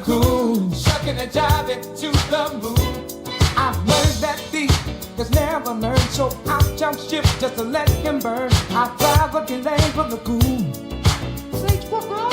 cocoon, shucking and jiving to the moon. I've learned that thief has never learned, so I'll jump ship just to let him burn. I fly with the lane for the coon. Reach for go.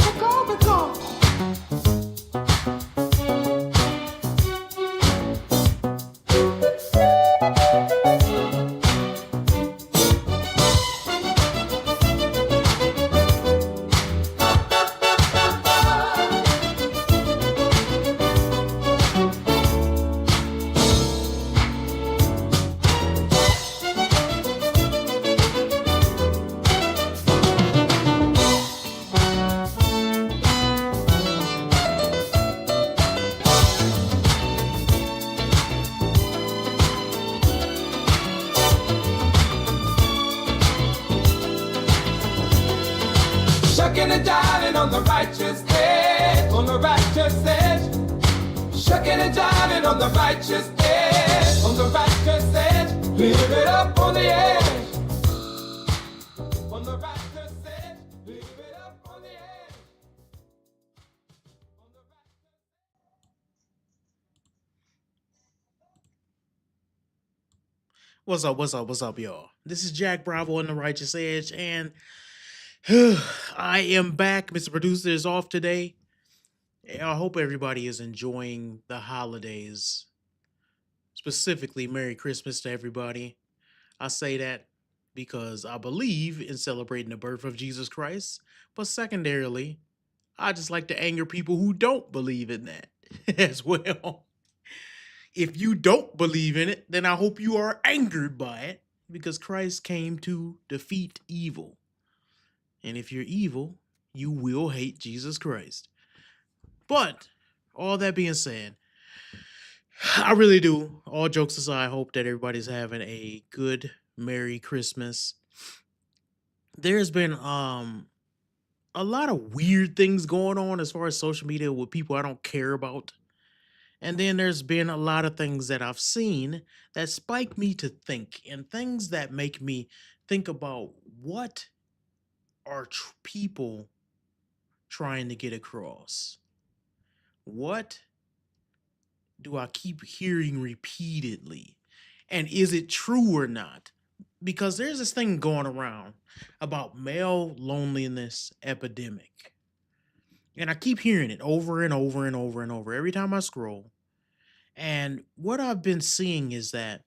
Shucking and jiving on the righteous edge, on the righteous edge. Shucking and jiving on the righteous edge, on the righteous edge. Live it up on the edge, on the righteous edge. Live it up on the edge. What's up, y'all? This is Jack Bravo on the Righteous Edge, and I am back. Mr. Producer is off today. I hope everybody is enjoying the holidays. Specifically, Merry Christmas to everybody. I say that because I believe in celebrating the birth of Jesus Christ, but secondarily, I just like to anger people who don't believe in that as well. If you don't believe in it, then I hope you are angered by it, because Christ came to defeat evil. And if you're evil, you will hate Jesus Christ. But all that being said, I really do, all jokes aside, hope that everybody's having a good Merry Christmas. There's been a lot of weird things going on as far as social media with people I don't care about. And then there's been a lot of things that I've seen that spike me to think, and things that make me think about what are people trying to get across. What do I keep hearing repeatedly? And is it true or not? Because there's this thing going around about male loneliness epidemic. And I keep hearing it over and over and over and over every time I scroll. And what I've been seeing is that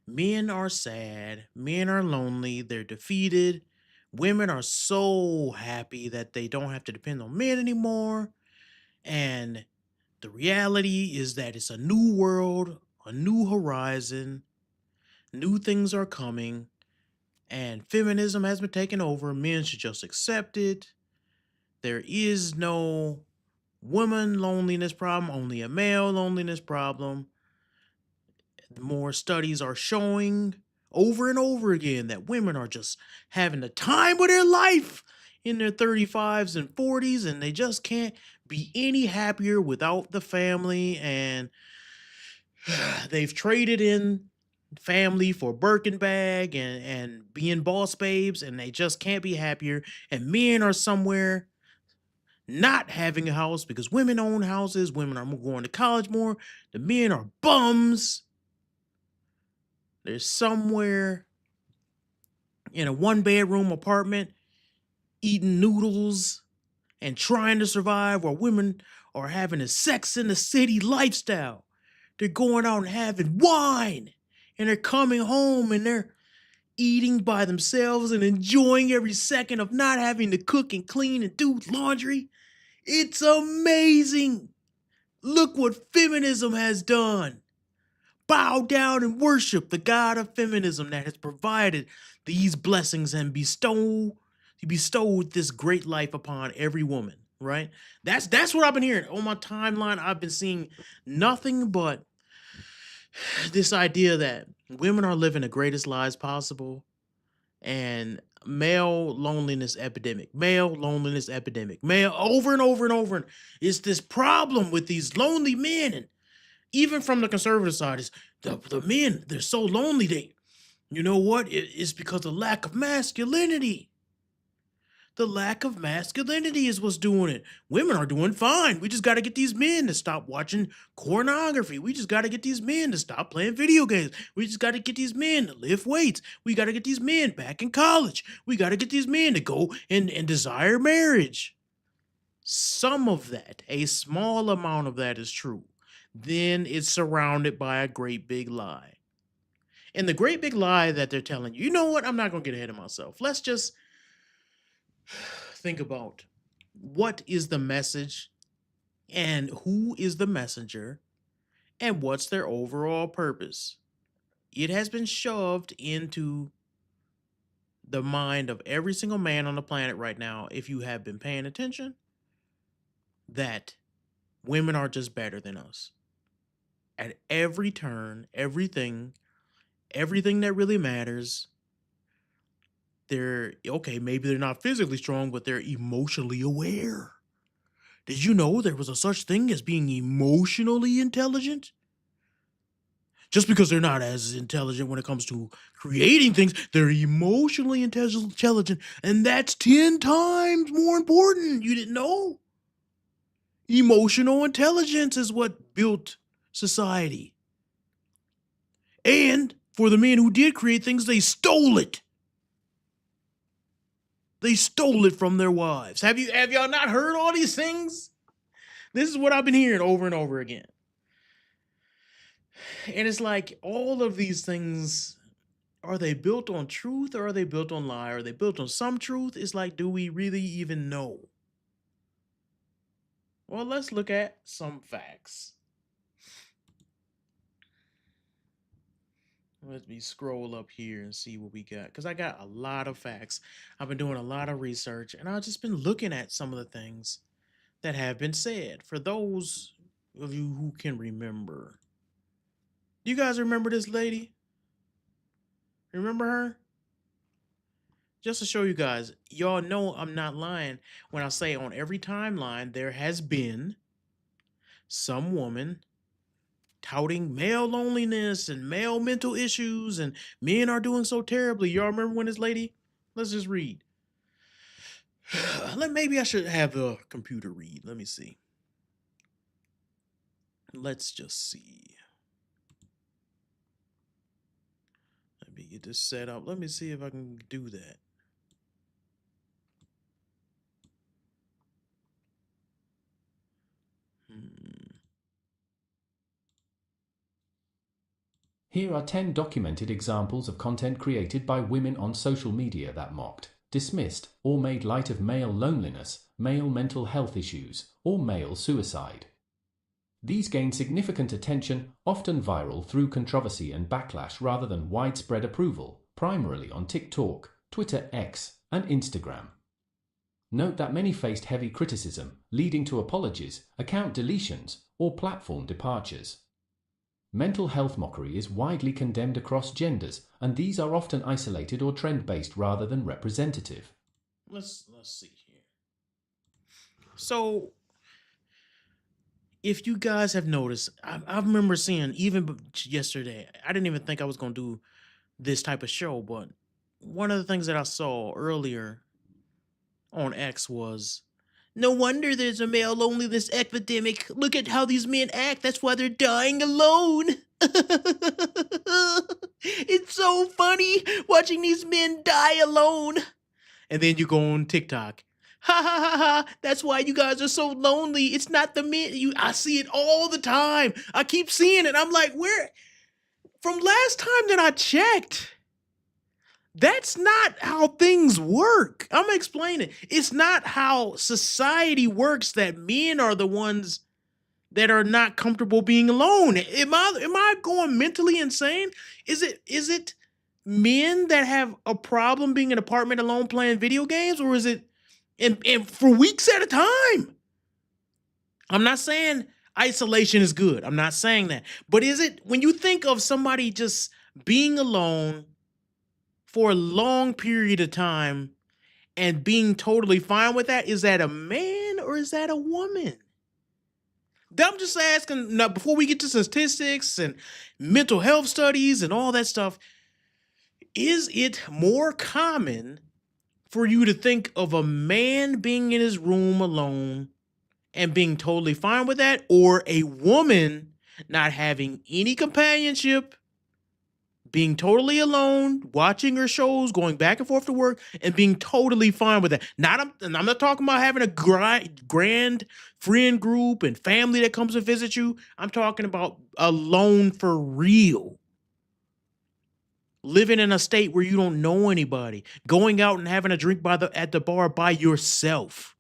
men are sad, men are lonely, they're defeated. Women are so happy that they don't have to depend on men anymore. And the reality is that it's a new world, a new horizon, new things are coming, and feminism has been taken over. Men should just accept it. There is no woman loneliness problem, only a male loneliness problem. More studies are showing over and over again that women are just having the time of their life in their 35s and 40s, and they just can't be any happier without the family. And they've traded in family for Birkin bag and being boss babes, and they just can't be happier. And men are somewhere not having a house because women own houses, women are going to college more, the men are bums. They're somewhere in a one-bedroom apartment eating noodles and trying to survive, while women are having a Sex in the City lifestyle. They're going out and having wine, and they're coming home and they're eating by themselves and enjoying every second of not having to cook and clean and do laundry. It's amazing. Look what feminism has done. Bow down and worship the God of feminism that has provided these blessings and bestowed this great life upon every woman, right? That's what I've been hearing. On my timeline, I've been seeing nothing but this idea that women are living the greatest lives possible, and male loneliness epidemic, male over and over and over. And it's this problem with these lonely men. And even from the conservative side, is the men, they're so lonely. You know what? It's because of lack of masculinity. The lack of masculinity is what's doing it. Women are doing fine. We just got to get these men to stop watching pornography. We just got to get these men to stop playing video games. We just got to get these men to lift weights. We got to get these men back in college. We got to get these men to go and desire marriage. Some of that, a small amount of that is true. Then it's surrounded by a great big lie. And the great big lie that they're telling you, you know what? I'm not going to get ahead of myself. Let's just think about what is the message and who is the messenger and what's their overall purpose. It has been shoved into the mind of every single man on the planet right now, if you have been paying attention, that women are just better than us. At every turn, everything that really matters, they're okay, maybe they're not physically strong, but they're emotionally aware. Did you know there was a such thing as being emotionally intelligent? Just because they're not as intelligent when it comes to creating things, they're emotionally intelligent, and that's 10 times more important. You didn't know? Emotional intelligence is what built society. And for the men who did create things, they stole it. They stole it from their wives. Have y'all not heard all these things? This is what I've been hearing over and over again. And it's like all of these things, are they built on truth or are they built on lie? Are they built on some truth? It's like, do we really even know? Well, let's look at some facts. Let me scroll up here and see what we got, because I got a lot of facts. I've been doing a lot of research, and I've just been looking at some of the things that have been said. For those of you who can remember, do you guys remember this lady? Remember her? Just to show you guys, y'all know I'm not lying when I say on every timeline there has been some woman touting male loneliness and male mental issues and men are doing so terribly. Y'all remember when this lady? Let's just read. Maybe I should have a computer read. Let me see. Let's just see. Let me get this set up. Let me see if I can do that. Here are 10 documented examples of content created by women on social media that mocked, dismissed, or made light of male loneliness, male mental health issues, or male suicide. These gain significant attention, often viral through controversy and backlash rather than widespread approval, primarily on TikTok, Twitter X, and Instagram. Note that many faced heavy criticism, leading to apologies, account deletions, or platform departures. Mental health mockery is widely condemned across genders, and these are often isolated or trend-based rather than representative. Let's see here. So, if you guys have noticed, I remember seeing, even yesterday, I didn't even think I was going to do this type of show, but one of the things that I saw earlier on X was, no wonder there's a male loneliness epidemic. Look at how these men act. That's why they're dying alone. It's so funny watching these men die alone. And then you go on TikTok. Ha ha ha ha. That's why you guys are so lonely. It's not the men. I see it all the time. I keep seeing it. I'm like, where? From last time that I checked, that's not how things work. I'm gonna explain it. It's not how society works that men are the ones that are not comfortable being alone. Am I going mentally insane? Is it men that have a problem being in an apartment alone playing video games, or is it and for weeks at a time? I'm not saying isolation is good. I'm not saying that. But is it, when you think of somebody just being alone for a long period of time and being totally fine with that, is that a man or is that a woman? I'm just asking, now, before we get to statistics and mental health studies and all that stuff, is it more common for you to think of a man being in his room alone and being totally fine with that, or a woman not having any companionship, being totally alone, watching her shows, going back and forth to work, and being totally fine with that. I'm not talking about having a grand friend group and family that comes to visit you. I'm talking about alone for real. Living in a state where you don't know anybody, going out and having a drink at the bar by yourself.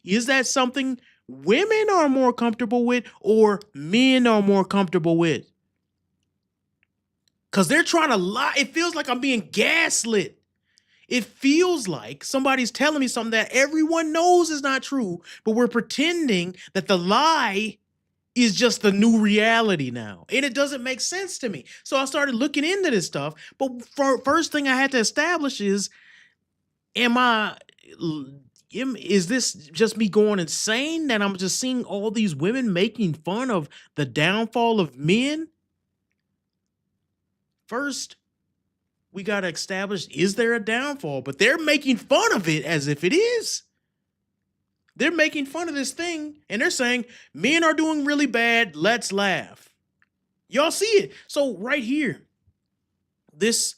Is that something women are more comfortable with or men are more comfortable with? Because they're trying to lie. It feels like I'm being gaslit. It feels like somebody's telling me something that everyone knows is not true, but we're pretending that the lie is just the new reality now. And it doesn't make sense to me. So I started looking into this stuff. But first thing I had to establish is, is this just me going insane that I'm just seeing all these women making fun of the downfall of men? First, we got to establish, is there a downfall? But they're making fun of it as if it is. They're making fun of this thing, and they're saying, men are doing really bad, let's laugh. Y'all see it. So right here, this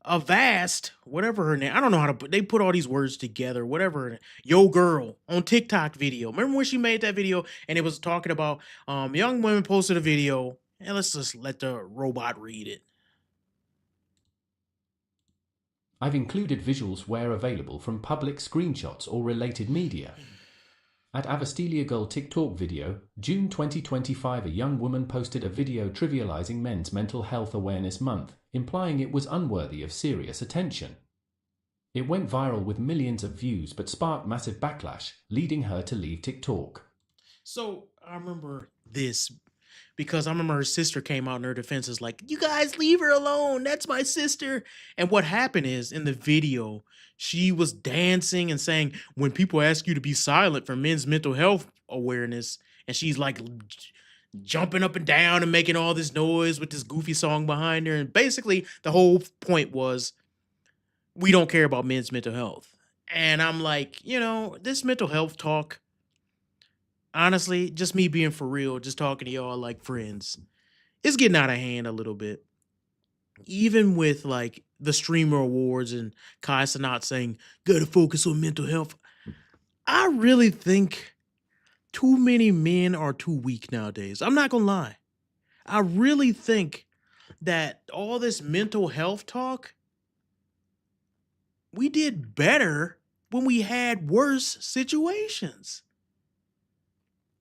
Avast, whatever her name, I don't know how to they put all these words together, whatever her name, Yo Girl on TikTok video. Remember when she made that video and it was talking about young women posted a video, and let's just let the robot read it. I've included visuals where available from public screenshots or related media. At Avastelia Girl TikTok video, June 2025, a young woman posted a video trivializing Men's Mental Health Awareness Month, implying it was unworthy of serious attention. It went viral with millions of views but sparked massive backlash, leading her to leave TikTok. So I remember this because I remember her sister came out in her defense is like, you guys leave her alone. That's my sister. And what happened is in the video, she was dancing and saying, when people ask you to be silent for men's mental health awareness, and she's like jumping up and down and making all this noise with this goofy song behind her. And basically the whole point was, we don't care about men's mental health. And I'm like, this mental health talk, honestly, just me being for real, just talking to y'all like friends, it's getting out of hand a little bit. Even with like the streamer awards and Kai Cenat saying, gotta focus on mental health. I really think too many men are too weak nowadays. I'm not gonna lie. I really think that all this mental health talk, we did better when we had worse situations.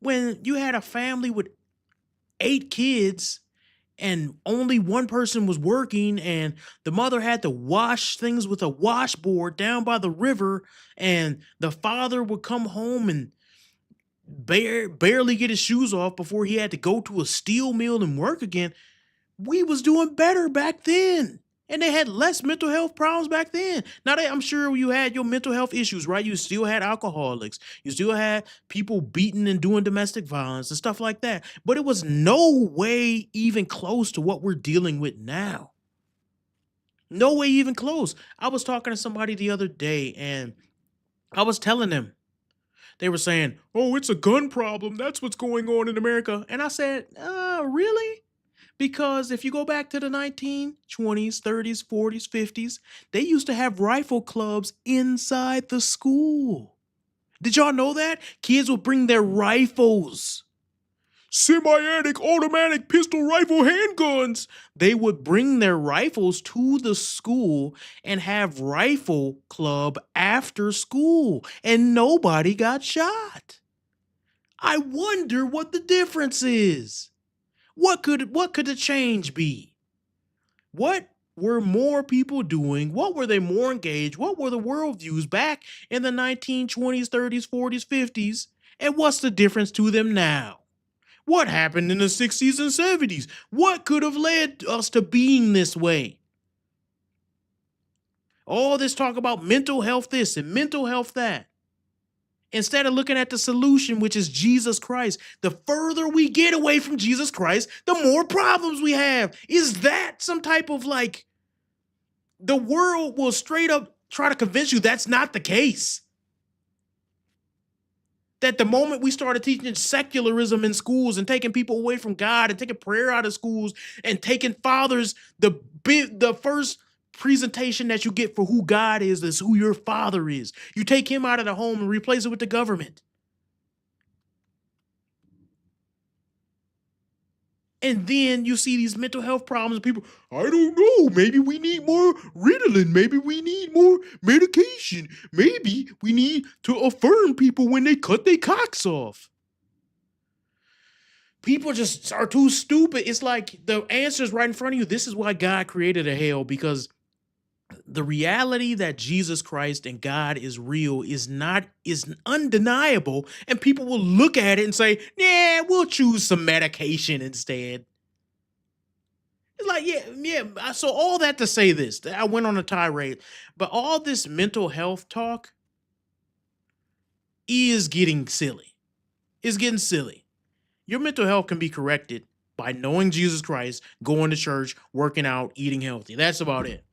When you had a family with 8 kids and only one person was working and the mother had to wash things with a washboard down by the river, and the father would come home and barely get his shoes off before he had to go to a steel mill and work again, we was doing better back then. And they had less mental health problems back then. Now, I'm sure you had your mental health issues, right? You still had alcoholics. You still had people beating and doing domestic violence and stuff like that. But it was no way even close to what we're dealing with now. No way even close. I was talking to somebody the other day, and I was telling them, they were saying, oh, it's a gun problem. That's what's going on in America. And I said, really? Because if you go back to the 1920s, 30s, 40s, 50s, they used to have rifle clubs inside the school. Did y'all know that? Kids would bring their rifles. Semi-automatic, automatic pistol rifle handguns. They would bring their rifles to the school and have rifle club after school, and nobody got shot. I wonder what the difference is. What could the change be? What were more people doing? What were they more engaged? What were the worldviews back in the 1920s, 30s, 40s, 50s? And what's the difference to them now? What happened in the 60s and 70s? What could have led us to being this way? All this talk about mental health this and mental health that. Instead of looking at the solution, which is Jesus Christ, the further we get away from Jesus Christ, the more problems we have. Is that some type of like, the world will straight up try to convince you that's not the case. That the moment we started teaching secularism in schools and taking people away from God and taking prayer out of schools and taking fathers, the first presentation that you get for who God is who your father is. You take him out of the home and replace it with the government. And then you see these mental health problems. People, I don't know. Maybe we need more Ritalin. Maybe we need more medication. Maybe we need to affirm people when they cut their cocks off. People just are too stupid. It's like the answer is right in front of you. This is why God created a hell, because the reality that Jesus Christ and God is real is undeniable, and people will look at it and say, "Yeah, we'll choose some medication instead." It's like, yeah. So all that to say this, I went on a tirade, but all this mental health talk is getting silly. It's getting silly. Your mental health can be corrected by knowing Jesus Christ, going to church, working out, eating healthy. That's about it.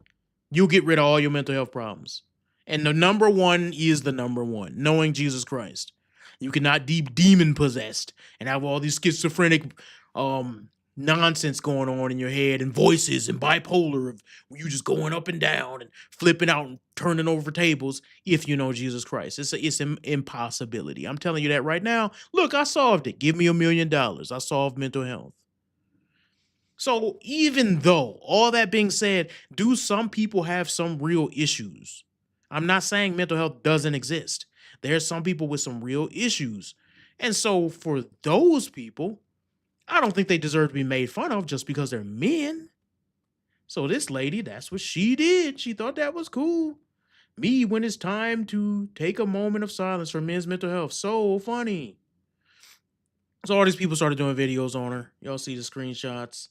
You'll get rid of all your mental health problems. And the number one is the number one, knowing Jesus Christ. You cannot be demon possessed and have all these schizophrenic nonsense going on in your head and voices and bipolar of you just going up and down and flipping out and turning over tables if you know Jesus Christ. It's an impossibility. I'm telling you that right now. Look, I solved it. Give me $1 million. I solved mental health. So even though, all that being said, do some people have some real issues? I'm not saying mental health doesn't exist. There's some people with some real issues. And so for those people, I don't think they deserve to be made fun of just because they're men. So this lady, that's what she did. She thought that was cool. Me, when it's time to take a moment of silence for men's mental health. So funny. So all these people started doing videos on her. Y'all see the screenshots.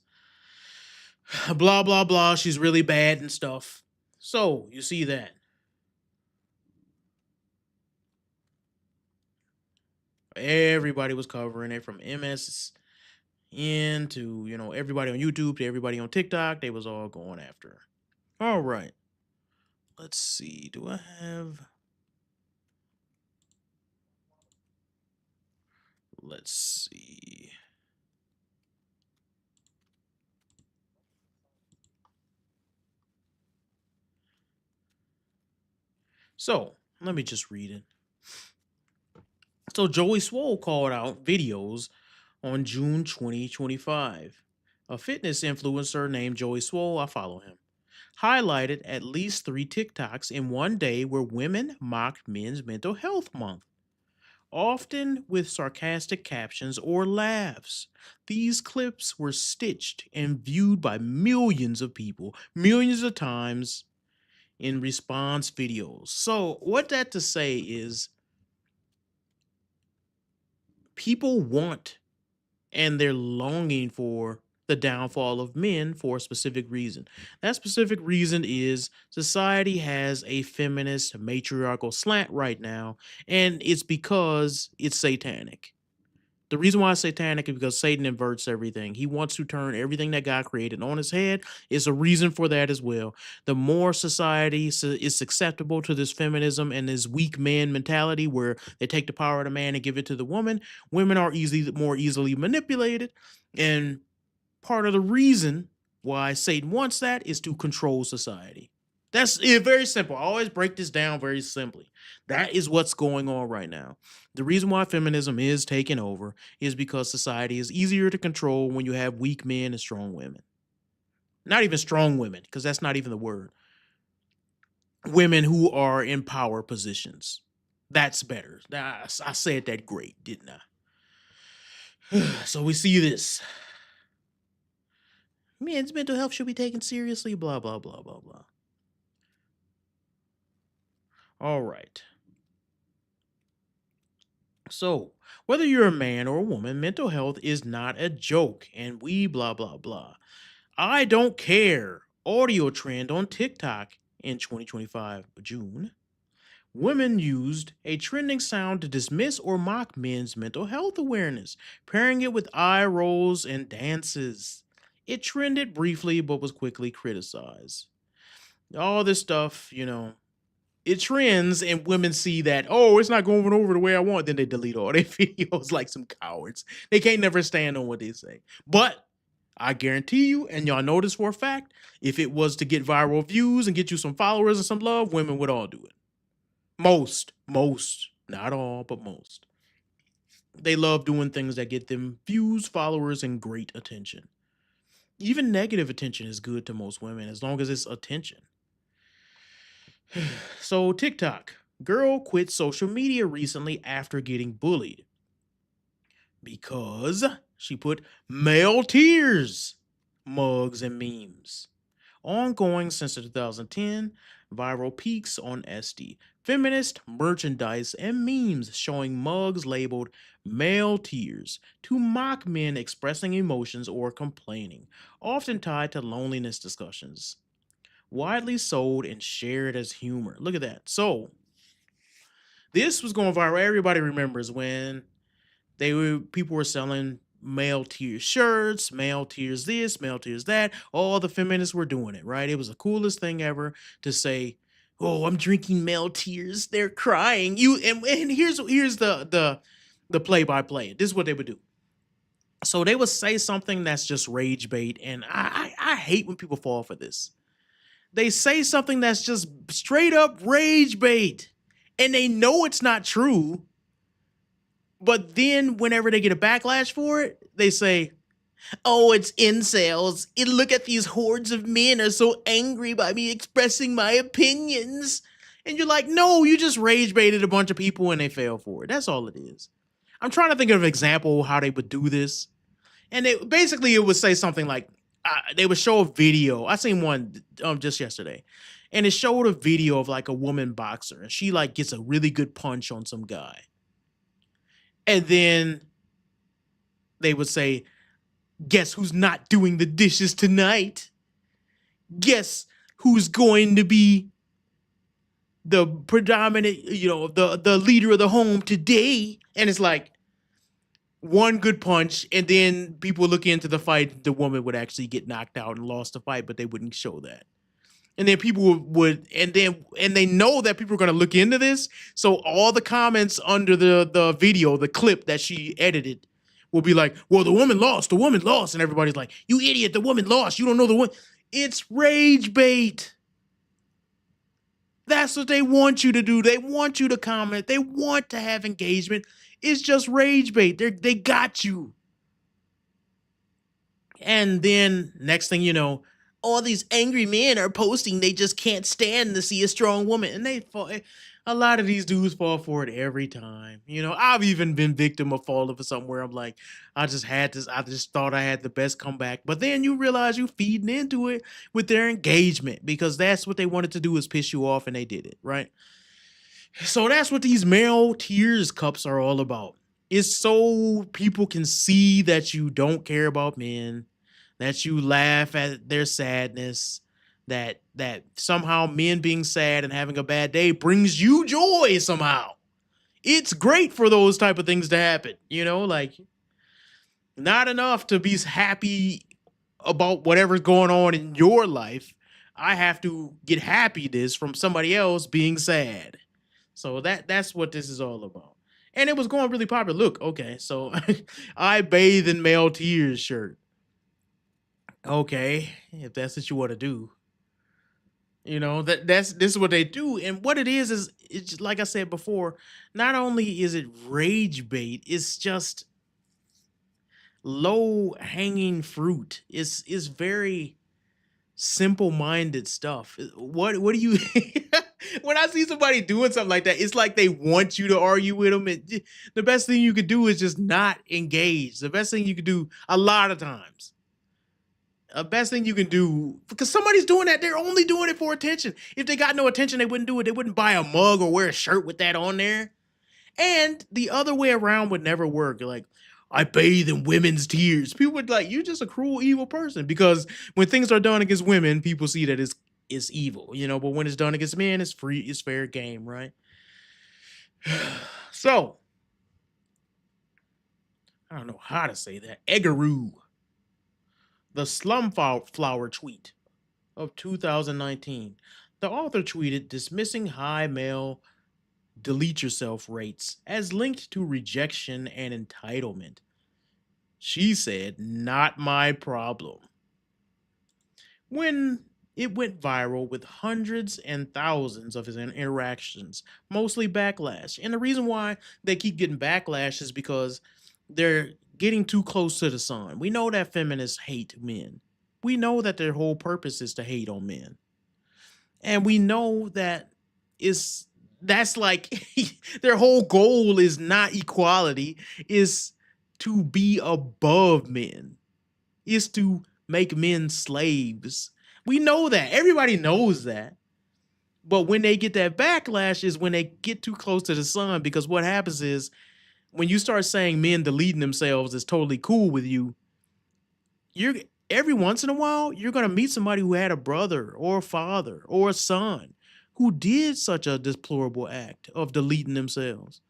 Blah, blah, blah. She's really bad and stuff. So you see that. Everybody was covering it, from MSN to, everybody on YouTube to everybody on TikTok. They was all going after her. All right. Let's see. Do I have... Let's see. So, let me just read it. So, Joey Swole called out videos on June 2025. A fitness influencer named Joey Swole, I follow him, highlighted at least 3 TikToks in one day where women mocked Men's Mental Health Month, often with sarcastic captions or laughs. These clips were stitched and viewed by millions of people, millions of times in response videos. So, what that to say is people want and they're longing for the downfall of men for a specific reason. That specific reason is society has a feminist matriarchal slant right now, and it's because it's satanic. The reason why it's satanic is because Satan inverts everything. He wants to turn everything that God created on his head. It's a reason for that as well. The more society is susceptible to this feminism and this weak man mentality where they take the power of the man and give it to the woman, women are more easily manipulated. And part of the reason why Satan wants that is to control society. That's it, very simple. I always break this down very simply. That is what's going on right now. The reason why feminism is taking over is because society is easier to control when you have weak men and strong women. Not even strong women, because that's not even the word. Women who are in power positions. That's better. I said that great, didn't I? So we see this. Men's mental health should be taken seriously, blah, blah, blah, blah, blah. All right. So, whether you're a man or a woman, mental health is not a joke, and we blah, blah, blah. I don't care. Audio trend on TikTok in 2025, June. Women used a trending sound to dismiss or mock men's mental health awareness, pairing it with eye rolls and dances. It trended briefly but was quickly criticized. All this stuff, It trends and women see that, oh, it's not going over the way I want. Then they delete all their videos like some cowards. They can't never stand on what they say. But I guarantee you, and y'all know this for a fact, if it was to get viral views and get you some followers and some love, women would all do it. Most, not all, but most. They love doing things that get them views, followers, and great attention. Even negative attention is good to most women as long as it's attention. So TikTok. Girl quit social media recently after getting bullied because she put male tears, mugs, and memes. Ongoing since 2010, viral peaks on SD. Feminist merchandise and memes showing mugs labeled male tears to mock men expressing emotions or complaining, often tied to loneliness discussions. Widely sold and shared as humor. Look at that. So, this was going viral. Everybody remembers when people were selling male tears shirts, male tears this, male tears that. All the feminists were doing it, right? It was the coolest thing ever to say, "Oh, I'm drinking male tears. They're crying." And here's the play by play. This is what they would do. So they would say something that's just rage bait, and I hate when people fall for this. They say something that's just straight up rage bait, and they know it's not true. But then whenever they get a backlash for it, they say, "Oh, it's incels. Look at these hordes of men are so angry by me expressing my opinions." And you're like, no, you just rage baited a bunch of people and they fell for it. That's all it is. I'm trying to think of an example how they would do this. And it would say something like, they would show a video. I seen one just yesterday. And it showed a video of like a woman boxer. And she like gets a really good punch on some guy. And then they would say, "Guess who's not doing the dishes tonight? Guess who's going to be the predominant, the leader of the home today?" And it's like one good punch, and then people look into the fight, the woman would actually get knocked out and lost the fight, but they wouldn't show that. And then people and they know that people are going to look into this. So all the comments under the video, the clip that she edited, will be like, "Well, the woman lost. And everybody's like, "You idiot, the woman lost. You don't know the woman." It's rage bait. That's what they want you to do. They want you to comment. They want to have engagement. It's just rage bait. They got you. And then next thing you know, all these angry men are posting they just can't stand to see a strong woman. And a lot of these dudes fall for it every time. I've even been victim of falling for something where I'm like, I just thought I had the best comeback. But then you realize you feeding into it with their engagement because that's what they wanted to do, is piss you off, and they did it, right? So that's what these male tears cups are all about. It's so people can see that you don't care about men, that you laugh at their sadness, that somehow men being sad and having a bad day brings you joy somehow. It's great for those type of things to happen, like not enough to be happy about whatever's going on in your life. I have to get happiness from somebody else being sad. So that's what this is all about. And it was going really popular. Look, okay, so I bathe in male tears shirt. Okay, if that's what you want to do. This is what they do. And what it is it's like I said before, not only is it rage bait, it's just low hanging fruit. It's very simple-minded stuff. What do you when I see somebody doing something like that, it's like they want you to argue with them. The best thing you could do is just not engage. The best thing you could do a lot of times. The best thing you can do, because somebody's doing that, they're only doing it for attention. If they got no attention, they wouldn't do it. They wouldn't buy a mug or wear a shirt with that on there. And the other way around would never work. You're like, "I bathe in women's tears." People would like, "You're just a cruel, evil person." Because when things are done against women, people see that it's evil, But when it's done against men, it's free, it's fair game, right? So, I don't know how to say that. Eggaroo. The slum flower tweet of 2019. The author tweeted dismissing high male delete yourself rates as linked to rejection and entitlement. She said, "Not my problem." When it went viral with hundreds and thousands of his interactions, mostly backlash. And the reason why they keep getting backlash is because they're getting too close to the sun. We know that feminists hate men. We know that their whole purpose is to hate on men. And we know that is that's like their whole goal is not equality, is to be above men, is to make men slaves. We know that. Everybody knows that. But when they get that backlash is when they get too close to the sun, because what happens is when you start saying men deleting themselves is totally cool with you, you're every once in a while you're going to meet somebody who had a brother or a father or a son who did such a deplorable act of deleting themselves.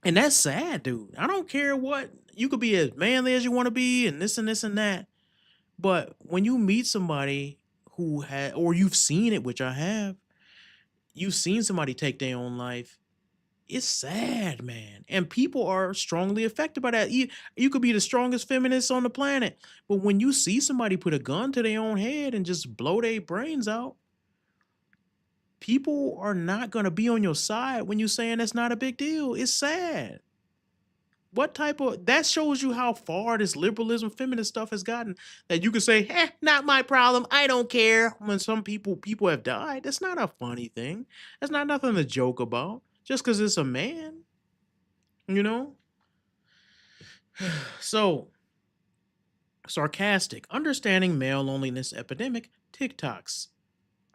And that's sad, dude. I don't care what you could be as manly as you want to be and this and this and that. But when you meet somebody who had, or you've seen it, which I have, you've seen somebody take their own life, it's sad, man. And people are strongly affected by that. You could be the strongest feminist on the planet, but when you see somebody put a gun to their own head and just blow their brains out, people are not going to be on your side when you're saying that's not a big deal. It's sad. What type of, that shows you how far this liberalism feminist stuff has gotten, that you can say, not my problem, I don't care, when some people have died. That's not a funny thing. That's not nothing to joke about just because it's a man, you know. So sarcastic understanding male loneliness epidemic TikToks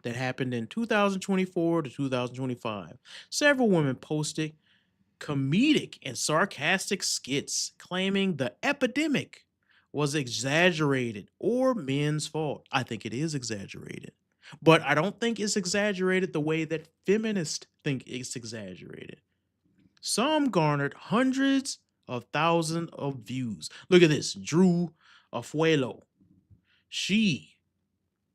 that happened in 2024 to 2025. Several women posted comedic and sarcastic skits claiming the epidemic was exaggerated or men's fault. I think it is exaggerated, but I don't think it's exaggerated the way that feminists think it's exaggerated. Some garnered hundreds of thousands of views. Look at this. Drew Afuelo. She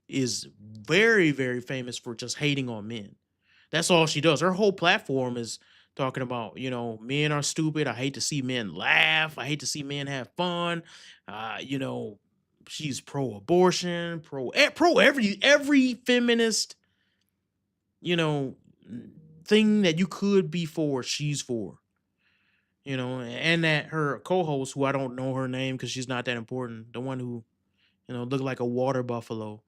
is very, very famous for just hating on men. That's all she does. Her whole platform is talking about, men are stupid. I hate to see men laugh. I hate to see men have fun. You know, she's pro-abortion, pro every feminist, you know, thing that you could be for, she's for. And that her co-host, who I don't know her name because she's not that important, the one who, looked like a water buffalo,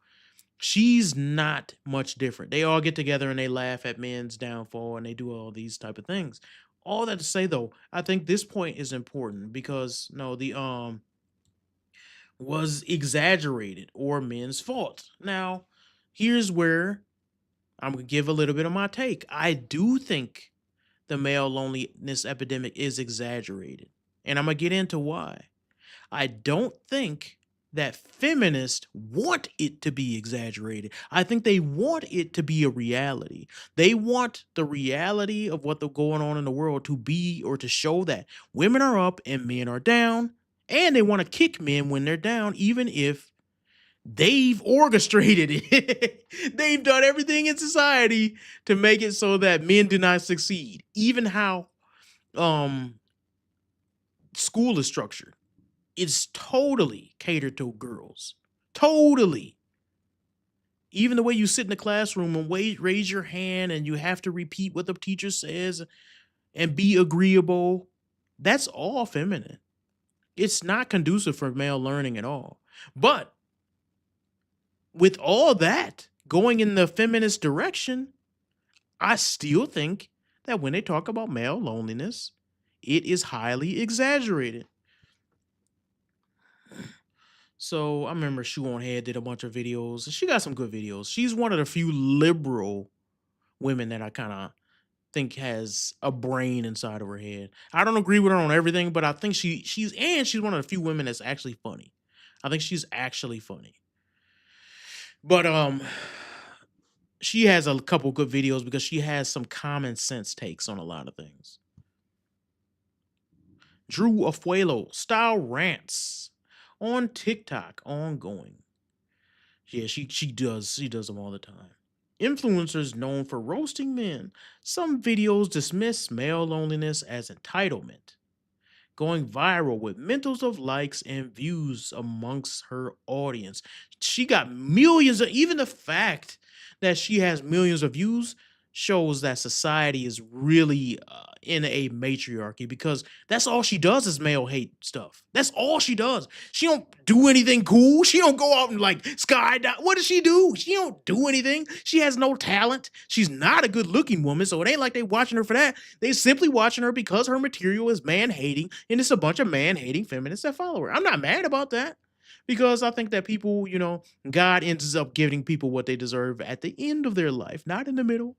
she's not much different. They all get together and they laugh at men's downfall and they do all these type of things. All that to say though, I think this point is important because no, the was exaggerated or men's fault. Now, here's where I'm gonna give a little bit of my take. I do think the male loneliness epidemic is exaggerated, and I'm gonna get into why. I don't think that feminists want it to be exaggerated. I think they want it to be a reality. They want the reality of what's going on in the world to be, or to show that women are up and men are down, and they want to kick men when they're down, even if they've orchestrated it. They've done everything in society to make it so that men do not succeed. Even how school is structured, it's totally catered to girls. Totally. Even the way you sit in the classroom and raise your hand and you have to repeat what the teacher says and be agreeable, that's all feminine. It's not conducive for male learning at all. But with all that going in the feminist direction, I still think that when they talk about male loneliness, it is highly exaggerated. So I remember Shoe on Head did a bunch of videos. She got some good videos. She's one of the few liberal women that I kind of think has a brain inside of her head. I don't agree with her on everything, but I think she's one of the few women that's actually funny. I think she's actually funny. But she has a couple good videos because she has some common sense takes on a lot of things. Drew Afuelo style rants on TikTok ongoing. Yeah, she does them all the time. Influencers known for roasting men. Some videos dismiss male loneliness as entitlement, going viral with millions of likes and views amongst her audience. She got millions of, even the fact that she has millions of views shows that society is really in a matriarchy, because that's all she does is male hate stuff. That's all she does. She don't do anything cool. She don't go out and like skydive. What does she do? She don't do anything. She has no talent. She's not a good looking woman, so it ain't like they watching her for that. They simply watching her because her material is man hating, and it's a bunch of man hating feminists that follow her. I'm not mad about that, because I think that people, God ends up giving people what they deserve at the end of their life, not in the middle.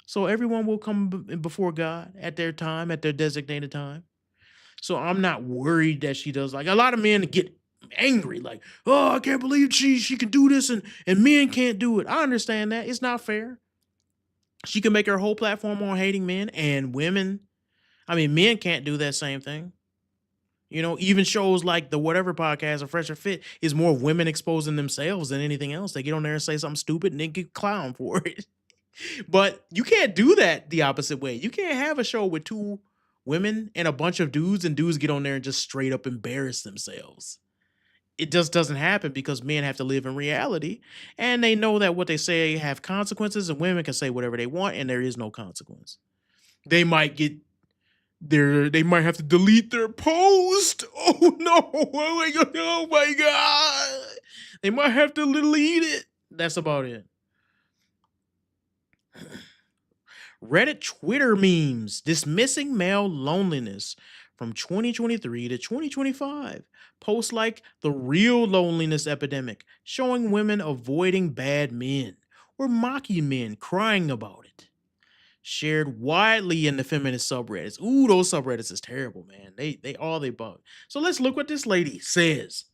So everyone will come before God at their time, at their designated time. So I'm not worried that she does. Like, a lot of men get angry, like, oh, I can't believe she can do this and men can't do it. I understand that. It's not fair. She can make her whole platform on hating men and women. I mean, men can't do that same thing. Even shows like the Whatever podcast or Fresh or Fit is more of women exposing themselves than anything else. They get on there and say something stupid and then get clowned for it. But you can't do that the opposite way. You can't have a show with two women and a bunch of dudes, and dudes get on there and just straight up embarrass themselves. It just doesn't happen, because men have to live in reality, and they know that what they say have consequences, and women can say whatever they want and there is no consequence. They might have to delete their post. Oh no. Oh my God. They might have to delete it. That's about it. Reddit Twitter memes dismissing male loneliness from 2023 to 2025. Posts like the real loneliness epidemic, showing women avoiding bad men or mocking men crying about it. Shared widely in the feminist subreddits. Ooh, those subreddits is terrible, man. They bug. So let's look what this lady says.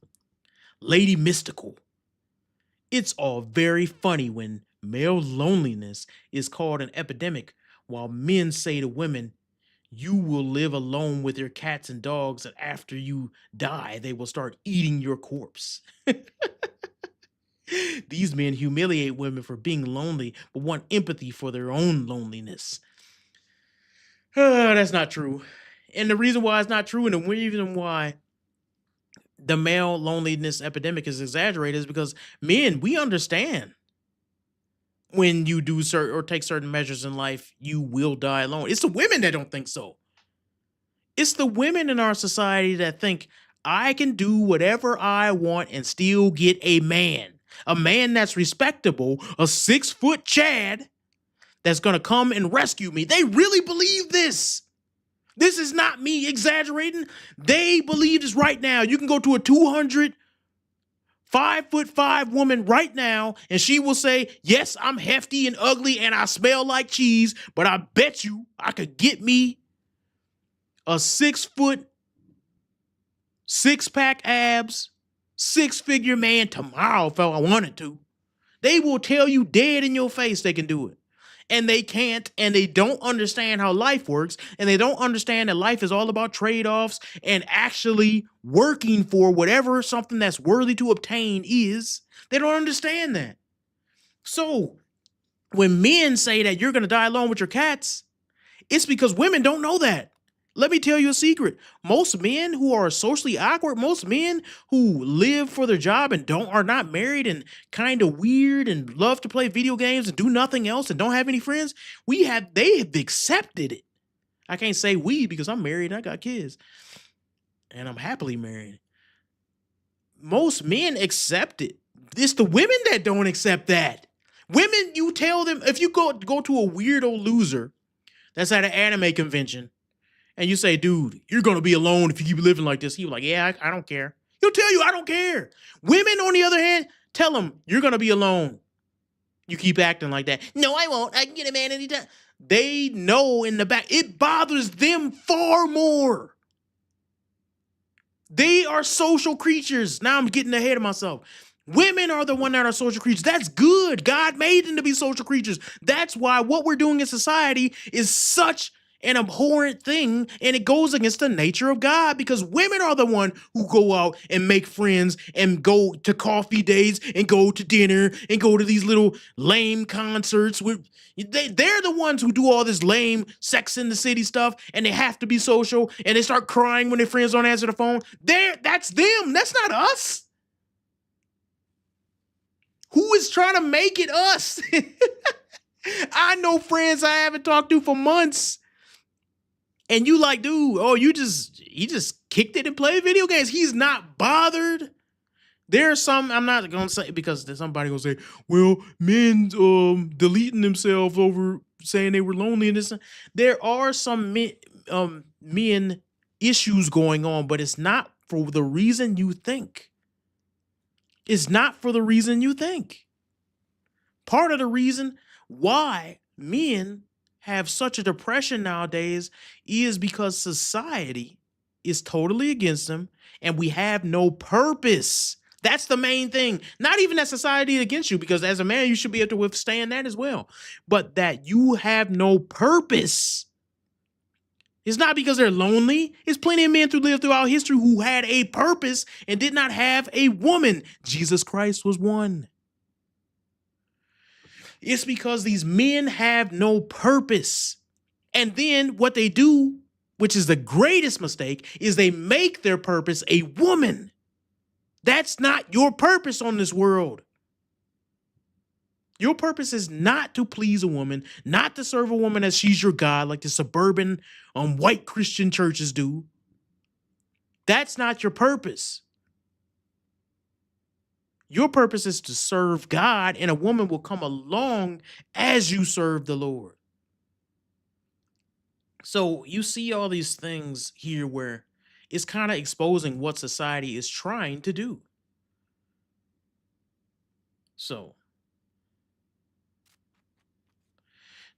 Lady Mystical. It's all very funny when male loneliness is called an epidemic, while men say to women, you will live alone with your cats and dogs, and after you die, they will start eating your corpse. These men humiliate women for being lonely, but want empathy for their own loneliness. That's not true. And the reason why it's not true, and the reason why the male loneliness epidemic is exaggerated, is because men, we understand when you do certain or take certain measures in life, you will die alone. It's the women that don't think so. It's the women in our society that think, I can do whatever I want and still get a man that's respectable, a 6-foot Chad that's going to come and rescue me. They really believe this. This is not me exaggerating. They believe this right now. You can go to a 5'5" woman right now, and she will say, yes, I'm hefty and ugly and I smell like cheese, but I bet you I could get me a 6-foot, 6-pack abs, 6-figure man tomorrow if I wanted to. They will tell you dead in your face they can do it. And they can't, and they don't understand how life works, and they don't understand that life is all about trade-offs and actually working for whatever something that's worthy to obtain is. They don't understand that. So when men say that you're going to die alone with your cats, it's because women don't know that. Let me tell you a secret. Most men who are socially awkward, most men who live for their job and are not married and kind of weird and love to play video games and do nothing else and don't have any friends, they have accepted it. I can't say we, because I'm married and I got kids and I'm happily married. Most men accept it. It's the women that don't accept that. Women, you tell them, if you go to a weirdo loser that's at an anime convention, and you say, dude, you're going to be alone if you keep living like this. He'll be like, yeah, I don't care. He'll tell you, I don't care. Women, on the other hand, tell him, you're going to be alone. You keep acting like that. No, I won't. I can get a man anytime. They know in the back. It bothers them far more. They are social creatures. Now I'm getting ahead of myself. Women are the one that are social creatures. That's good. God made them to be social creatures. That's why what we're doing in society is such an abhorrent thing, and it goes against the nature of God, because women are the one who go out and make friends and go to coffee dates and go to dinner and go to these little lame concerts. They're the ones who do all this lame Sex in the City stuff, and they have to be social, and they start crying when their friends don't answer the phone. That's them. That's not us. Who is trying to make it us? I know friends I haven't talked to for months. And you like, dude, oh, he just kicked it and played video games. He's not bothered. There's some, I'm not going to say, because there's somebody going to say, well, men deleting themselves over saying they were lonely and this. There are some men issues going on, but it's not for the reason you think. It's not for the reason you think. Part of the reason why men have such a depression nowadays is because society is totally against them and we have no purpose. That's the main thing. Not even that society is against you, because as a man, you should be able to withstand that as well. But that you have no purpose. It's not because they're lonely. There's plenty of men who lived throughout history who had a purpose and did not have a woman. Jesus Christ was one. It's because these men have no purpose. And then what they do, which is the greatest mistake, is they make their purpose a woman. That's not your purpose on this world. Your purpose is not to please a woman, not to serve a woman as she's your God, like the suburban white Christian churches do. That's not your purpose. Your purpose is to serve God, and a woman will come along as you serve the Lord. So you see all these things here where it's kind of exposing what society is trying to do. So,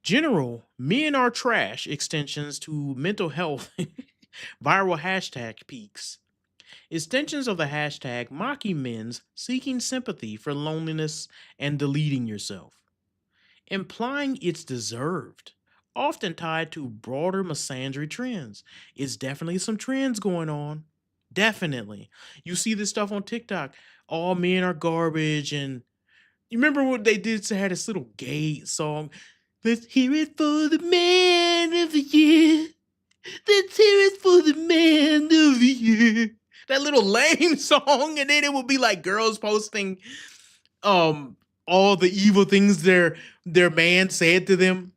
general men are trash extensions to mental health viral hashtag peaks. Extensions of the hashtag mocking men's seeking sympathy for loneliness and deleting yourself, implying it's deserved, often tied to broader misandry trends. It's definitely some trends going on. Definitely. You see this stuff on TikTok. All men are garbage. And you remember what they did to have this little gay song? Let's hear it for the man of the year. Let's hear it for the man of the year. That little lame song, and then it would be like girls posting all the evil things their man said to them,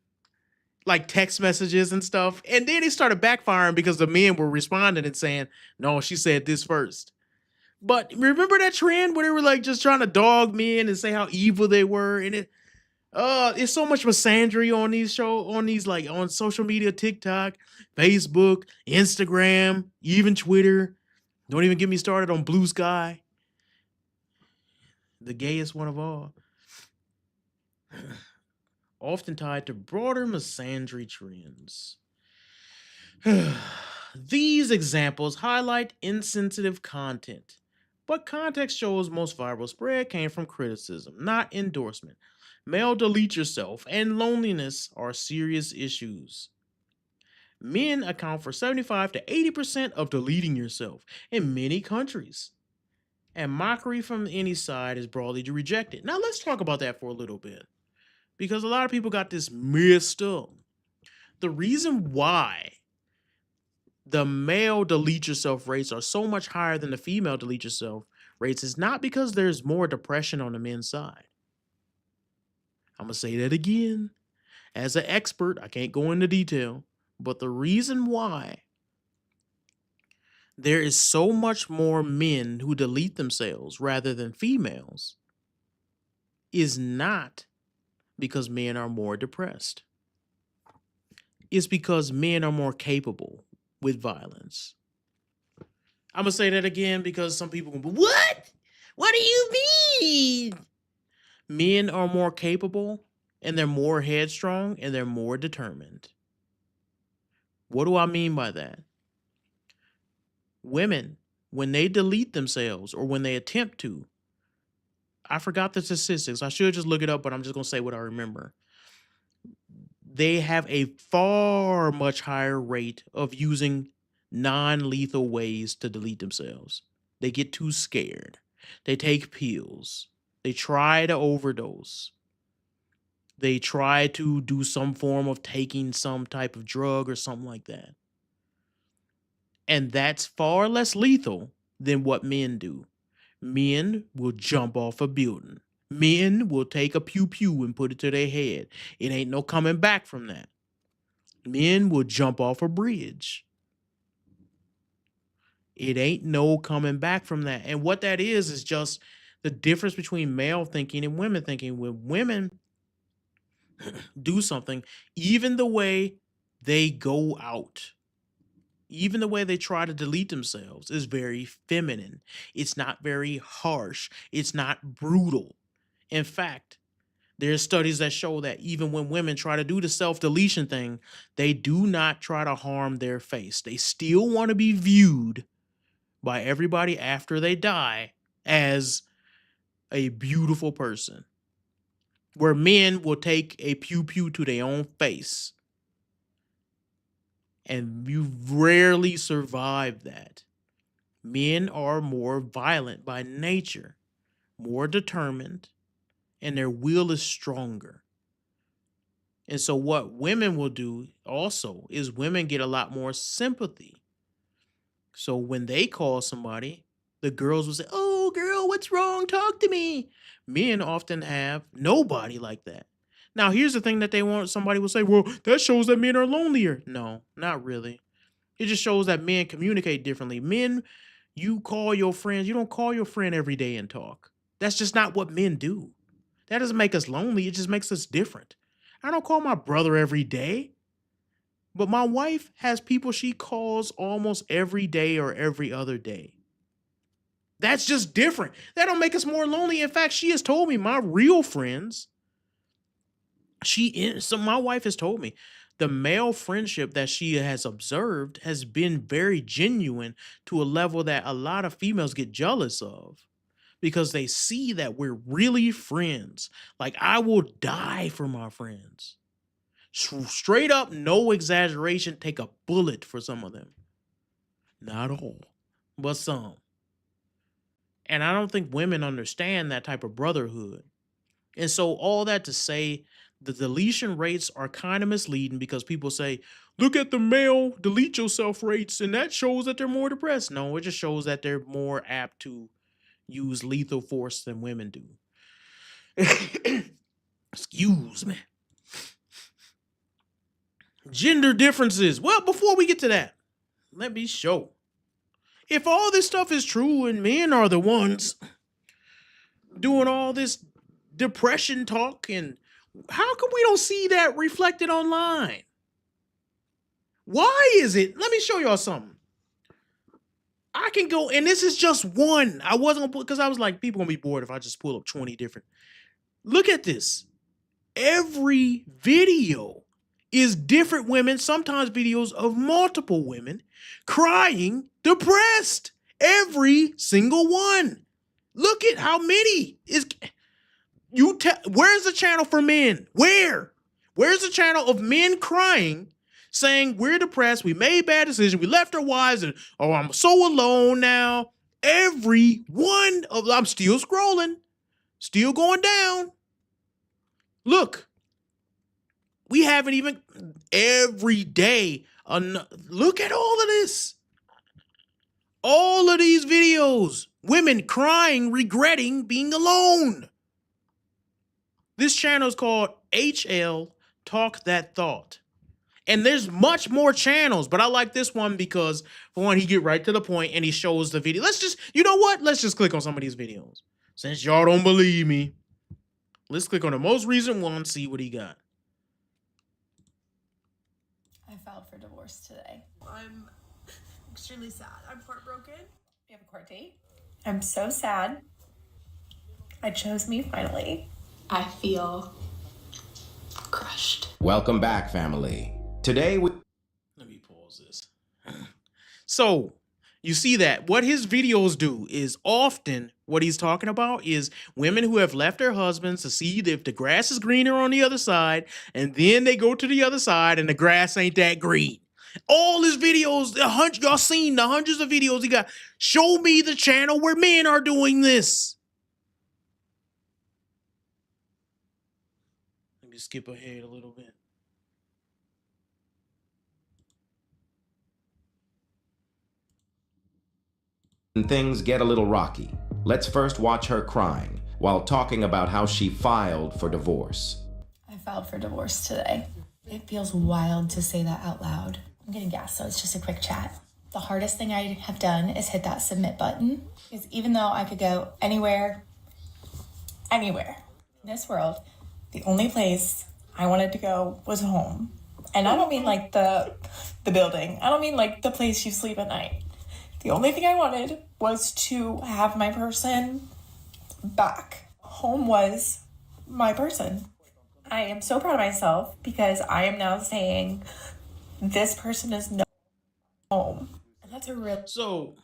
like text messages and stuff. And then it started backfiring because the men were responding and saying, no, she said this first. But remember that trend where they were like just trying to dog men and say how evil they were? And it's so much misandry on these like on social media, TikTok, Facebook, Instagram, even Twitter. Don't even get me started on Blue Sky, the gayest one of all. Often tied to broader misandry trends. These examples highlight insensitive content, but context shows most viral spread came from criticism, not endorsement. Male delete yourself and loneliness are serious issues. Men account for 75 to 80% of deleting yourself in many countries. And mockery from any side is broadly rejected. Now let's talk about that for a little bit, because a lot of people got this messed up. The reason why the male delete yourself rates are so much higher than the female delete yourself rates is not because there's more depression on the men's side. I'm going to say that again. As an expert, I can't go into detail, but the reason why there is so much more men who delete themselves rather than females is not because men are more depressed. It's because men are more capable with violence. I'm going to say that again because some people can be, what? What do you mean? Men are more capable, and they're more headstrong, and they're more determined. What do I mean by that? Women, when they delete themselves or when they attempt to, I forgot the statistics. I should just look it up, but I'm just going to say what I remember. they have a far much higher rate of using non-lethal ways to delete themselves. They get too scared. They take pills. They try to overdose. They try to do some form of taking some type of drug or something like that. And that's far less lethal than what men do. Men will jump off a building. Men will take a pew-pew and put it to their head. It ain't no coming back from that. Men will jump off a bridge. It ain't no coming back from that. And what that is just the difference between male thinking and women thinking. When women do something, even the way they go out, even the way they try to delete themselves is very feminine. It's not very harsh. It's not brutal. In fact, there's studies that show that even when women try to do the self-deletion thing, they do not try to harm their face. They still want to be viewed by everybody after they die as a beautiful person. Where men will take a pew-pew to their own face. And you rarely survive that. Men are more violent by nature, more determined, and their will is stronger. And so what women will do also is women get a lot more sympathy. So when they call somebody, the girls will say, "Oh, girl, what's wrong? Talk to me." Men often have nobody like that. Now, here's the thing that they want. Somebody will say, "Well, that shows that men are lonelier." No, not really. It just shows that men communicate differently. Men, you call your friends. You don't call your friend every day and talk. That's just not what men do. That doesn't make us lonely. It just makes us different. I don't call my brother every day. But my wife has people she calls almost every day or every other day. That's just different. That don't make us more lonely. In fact, she has told me my real friends, my wife has told me the male friendship that she has observed has been very genuine to a level that a lot of females get jealous of because they see that we're really friends. Like, I will die for my friends. Straight up, no exaggeration, take a bullet for some of them. Not all, but some. And I don't think women understand that type of brotherhood. And so all that to say, the deletion rates are kind of misleading because people say, look at the male delete yourself rates, and that shows that they're more depressed. No, it just shows that they're more apt to use lethal force than women do. Excuse me. Gender differences. Well, before we get to that, let me show. If all this stuff is true and men are the ones doing all this depression talk, and how come we don't see that reflected online? Why is it? Let me show y'all something. I can go, and this is just one. I wasn't gonna put, because I was like, people gonna be bored if I just pull up 20 different. Look at this. Every video is different women, sometimes videos of multiple women crying, depressed. Every single one. Look at how many is. Where's the channel for men? Where's the channel of men crying, saying we're depressed, we made bad decisions, we left our wives, and oh, I'm so alone now. Every one of, I'm still scrolling, still going down. Look. We haven't even every day. Look at all of this. All of these videos. Women crying, regretting being alone. This channel is called HL Talk That Thought. And there's much more channels, but I like this one because, for one, he get right to the point and he shows the video. You know what? Let's just click on some of these videos. Since y'all don't believe me, let's click on the most recent one, see what he got. I filed for divorce today. I'm extremely sad. I'm heartbroken. We have a court date. I'm so sad. I chose me finally. I feel crushed. Welcome back, family. Today we... Let me pause this. So, You see that what his videos do is often what he's talking about is women who have left their husbands to see if the grass is greener on the other side, and then they go to the other side and the grass ain't that green. All his videos, y'all seen the hundreds of videos he got. Show me the channel where men are doing this. Let me skip ahead a little bit. Things get a little rocky. Let's first watch her crying while talking about how she filed for divorce. I filed for divorce today. It feels wild to say that out loud. I'm getting gas, so it's just a quick chat. The hardest thing I have done is hit that submit button. Because even though I could go anywhere in this world, the only place I wanted to go was home. And I don't mean like the building. I don't mean like the place you sleep at night. The only thing I wanted was to have my person back. Home was my person. I am so proud of myself because I am now saying this person is no home. And that's a real... So,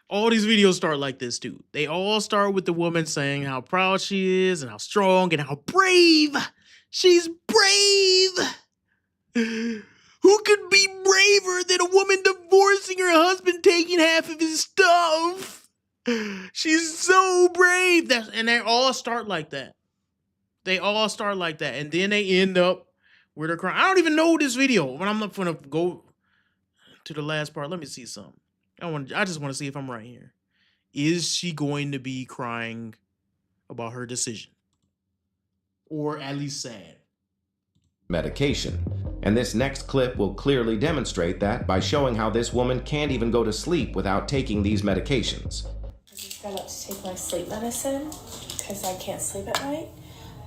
all these videos start like this too. They all start with the woman saying how proud she is and how strong and how brave. She's brave. Who could be braver than a woman divorcing her husband, taking half of his stuff? She's so brave. And they all start like that. They all start like that. And then they end up where they're crying. I don't even know this video, but I'm not going to go to the last part. Let me see something. I just want to see if I'm right here. Is she going to be crying about her decision? Or at least sad? Medication. And this next clip will clearly demonstrate that by showing how this woman can't even go to sleep without taking these medications. I just got up to take my sleep medicine because I can't sleep at night.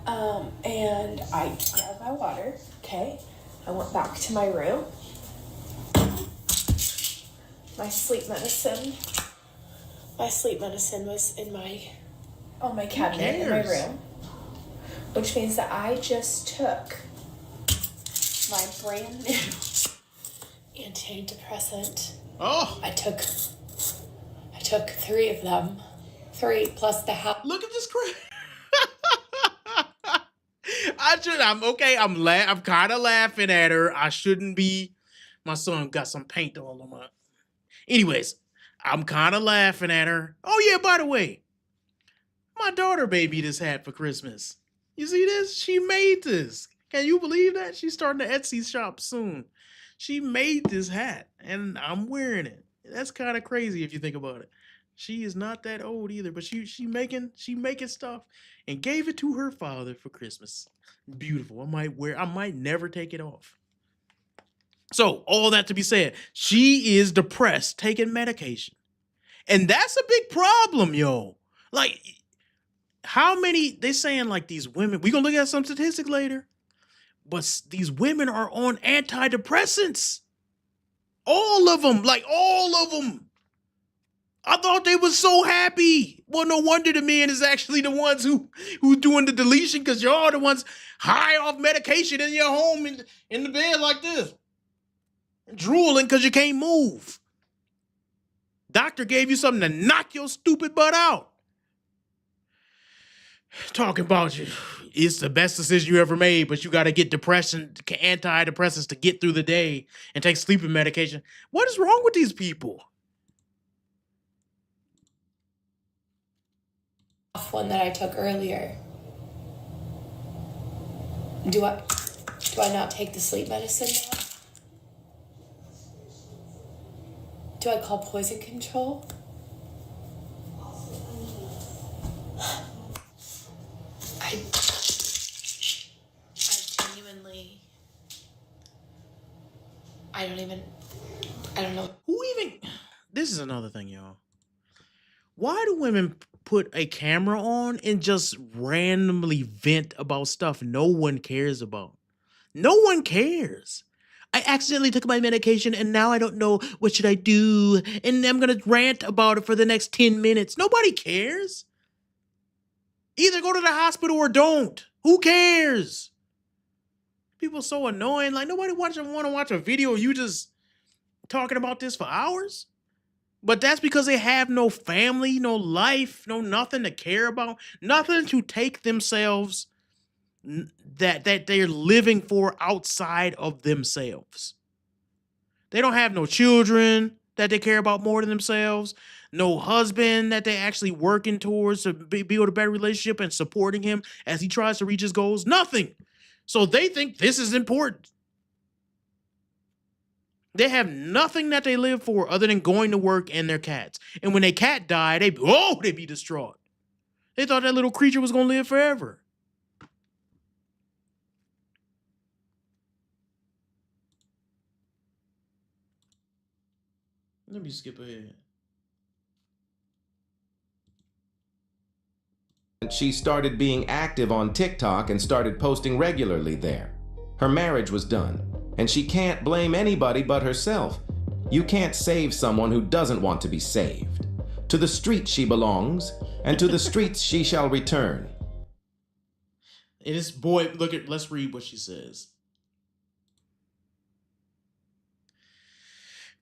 And I grabbed my water, okay? I went back to my room. My sleep medicine was in my cabinet in my room. Which means that I just took my brand new antidepressant. Oh, I took 3 of them. 3 plus the half. look at this crap. I'm kind of laughing at her. I shouldn't be. My son got some paint all on my. Anyways, I'm kind of laughing at her. Oh yeah, by the way, my daughter made me this hat for Christmas. You see this? She made this. Can you believe that? She's starting an Etsy shop soon. She made this hat, and I'm wearing it. That's kind of crazy if you think about it. She is not that old either, but she making stuff and gave it to her father for Christmas. Beautiful. I might never take it off. So, all that to be said, she is depressed, taking medication. And that's a big problem, yo. Like, how many, they saying like these women, we gonna look at some statistics later, but these women are on antidepressants. All of them, like all of them. I thought they was so happy. Well, no wonder the men is actually the ones who's doing the deletion, because y'all the ones high off medication in your home in the bed like this. Drooling because you can't move. Doctor gave you something to knock your stupid butt out. Talking about you. It's the best decision you ever made, but you got to get antidepressants to get through the day and take sleeping medication. What is wrong with these people? One that I took earlier. Do I not take the sleep medicine now? Do I call poison control? I genuinely, I don't know. This is another thing, y'all. Why do women put a camera on and just randomly vent about stuff no one cares about? No one cares. I accidentally took my medication and now I don't know what should I do, and I'm going to rant about it for the next 10 minutes. Nobody cares. Either go to the hospital or don't. Who cares? People are so annoying. Like, nobody want to watch a video. You just talking about this for hours. But that's because they have no family, no life, no nothing to care about, nothing to take themselves that they're living for outside of themselves. They don't have no children that they care about more than themselves, no husband that they're actually working towards to build a better relationship and supporting him as he tries to reach his goals. Nothing. So they think this is important. They have nothing that they live for other than going to work and their cats. And when their cat died, they'd be distraught. They thought that little creature was going to live forever. Let me skip ahead. She started being active on TikTok and started posting regularly there. Her marriage was done, and she can't blame anybody but herself. You can't save someone who doesn't want to be saved. To the streets she belongs, and to the streets she shall return. And this let's read what she says.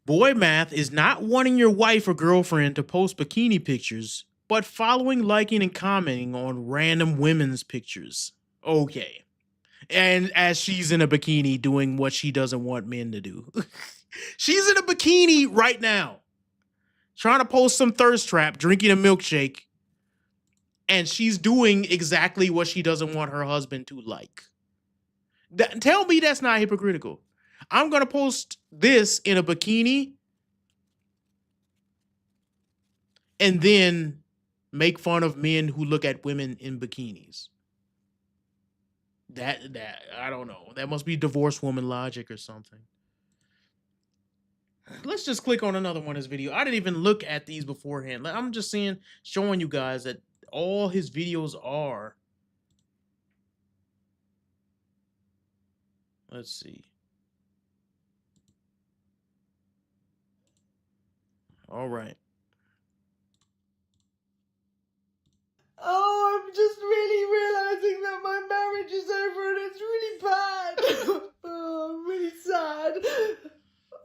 Boy math is not wanting your wife or girlfriend to post bikini pictures, but following, liking, and commenting on random women's pictures. Okay. And as she's in a bikini doing what she doesn't want men to do. She's in a bikini right now, trying to post some thirst trap, drinking a milkshake, and she's doing exactly what she doesn't want her husband to like. Tell me that's not hypocritical. I'm going to post this in a bikini and then make fun of men who look at women in bikinis. That I don't know. That must be divorced woman logic or something. Let's just click on another one of his video. I didn't even look at these beforehand. I'm just showing you guys that all his videos are. Let's see. All right. Oh, I'm just really realizing that my marriage is over and it's really bad. Oh, I'm really sad.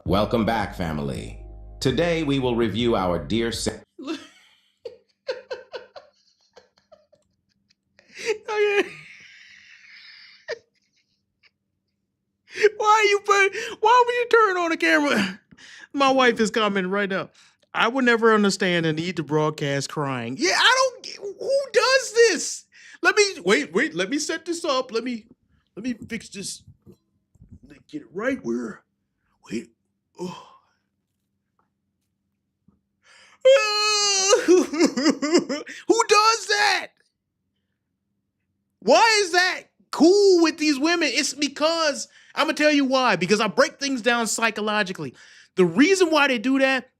Welcome back, family. Today we will review our dear Okay. Why would you turn on the camera? My wife is commenting right now. I would never understand the need to broadcast crying. Yeah, who does this? Let me set this up. Let me fix this. Get it right where, oh. Who does that? Why is that cool with these women? It's because, I'm going to tell you why. Because I break things down psychologically. The reason why they do that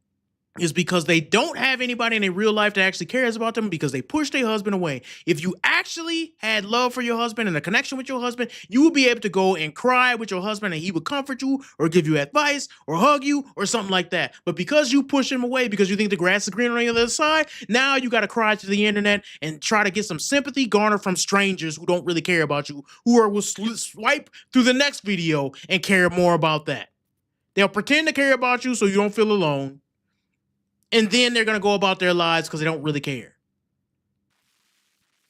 is because they don't have anybody in their real life that actually cares about them, because they push their husband away. If you actually had love for your husband and a connection with your husband, you would be able to go and cry with your husband and he would comfort you or give you advice or hug you or something like that. But because you push him away because you think the grass is greener on the other side, now you got to cry to the internet and try to get some sympathy garnered from strangers who don't really care about you, will swipe through the next video and care more about that. They'll pretend to care about you so you don't feel alone. And then they're going to go about their lives because they don't really care.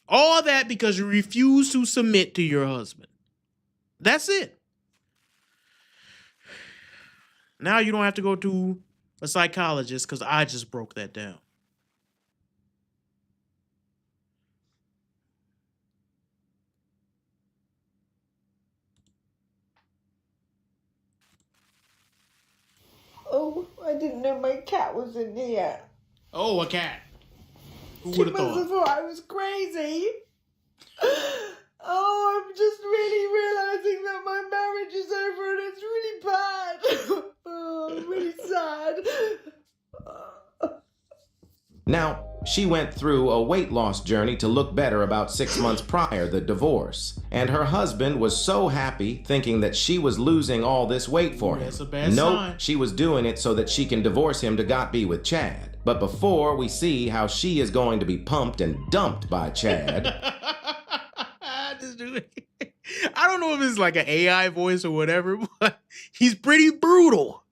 All that because you refuse to submit to your husband. That's it. Now you don't have to go to a psychologist because I just broke that down. Oh, I didn't know my cat was in here. Oh, a cat. Who She would have must have thought? thought I was crazy. Oh, I'm just really realizing that my marriage is over and it's really bad. Oh, I'm really sad. Now, she went through a weight loss journey to look better about 6 months prior the divorce, and her husband was so happy thinking that she was losing all this weight for him. That's a bad Nope, sign. she was doing it so that she can divorce him to got be with Chad. But before we see how she is going to be pumped and dumped by Chad, This dude, I don't know if it's like an AI voice or whatever, but he's pretty brutal.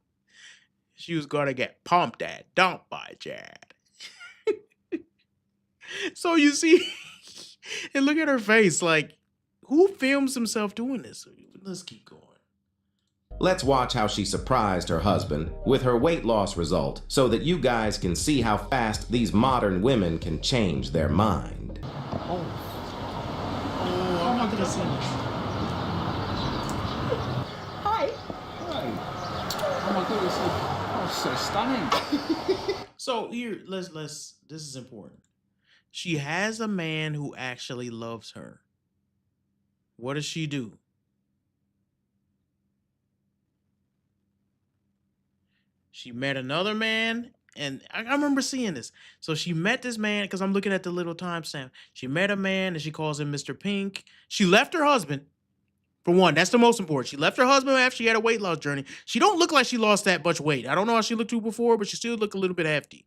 she was gonna get pumped at, dumped by Chad. So you see, and look at her face, like, who films himself doing this? Let's keep going. Let's watch how she surprised her husband with her weight loss result so that you guys can see how fast these modern women can change their mind. Oh, I'm not gonna see this. Hi. Oh my goodness, oh, so stunning. So here, let's this is important. She has a man who actually loves her. What does she do? She met another man, and I remember seeing this. So she met this man, because I'm looking at the little timestamp. She met a man, and she calls him Mr. Pink. She left her husband. For one, that's the most important. She left her husband after she had a weight loss journey. She don't look like she lost that much weight. I don't know how she looked to before, but she still looked a little bit hefty.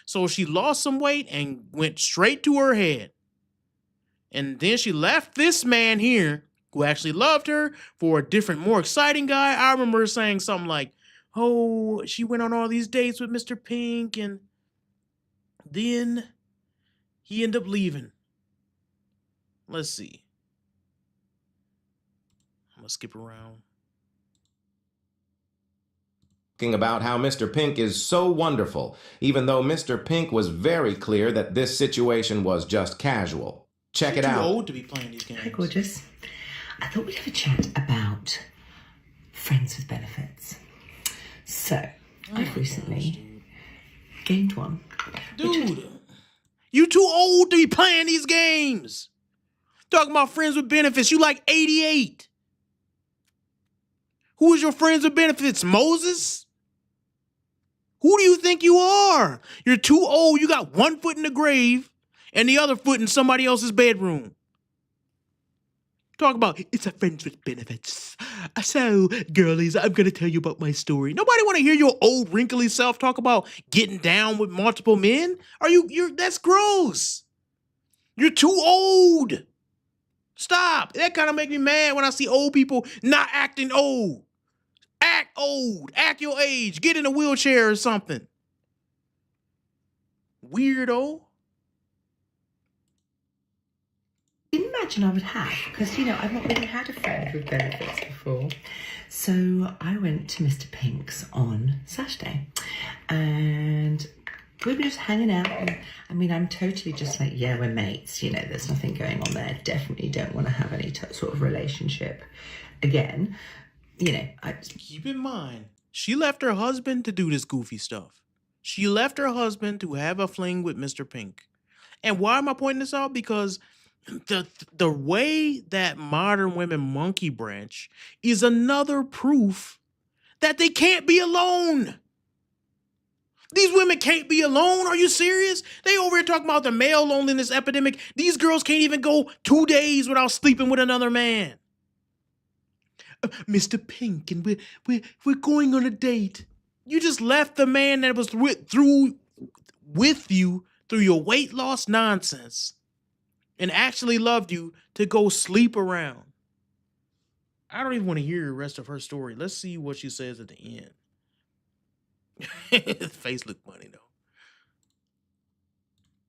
So she lost some weight and went straight to her head. And then she left this man here, who actually loved her, for a different, more exciting guy. I remember her saying something like, oh, she went on all these dates with Mr. Pink, and then he ended up leaving. Let's see. I'm gonna skip around. Talking about how Mr. Pink is so wonderful, even though Mr. Pink was very clear that this situation was just casual. Check it Too out. old to be playing these games. Hi, gorgeous. I thought we'd have a chat about friends with benefits. So, I've recently gained one. Dude, you too old to be playing these games. Talking about friends with benefits, you like 88. Who is your friends with benefits, Moses? Who do you think you are? You're too old. You got one foot in the grave and the other foot in somebody else's bedroom. Talk about, it's a friends with benefits. So, girlies, I'm going to tell you about my story. Nobody want to hear your old wrinkly self talk about getting down with multiple men. That's gross. You're too old. Stop. That kind of make me mad when I see old people not acting old. Act old. Act your age. Get in a wheelchair or something. Weirdo. Didn't imagine I would have, because, I've not really had a friend with benefits before. So I went to Mr. Pink's on Saturday, and we were just hanging out. And, I'm totally just like, yeah, we're mates. There's nothing going on there. Definitely don't want to have any sort of relationship again. Keep in mind, she left her husband to do this goofy stuff. She left her husband to have a fling with Mr. Pink. And why am I pointing this out? Because the way that modern women monkey branch is another proof that they can't be alone. These women can't be alone. Are you serious? They over here talking about the male loneliness epidemic. These girls can't even go 2 days without sleeping with another man. Mr. Pink, and we're going on a date. You just left the man that was with you through your weight loss nonsense and actually loved you to go sleep around. I don't even want to hear the rest of her story. Let's see what she says at the end. His face looked funny, though.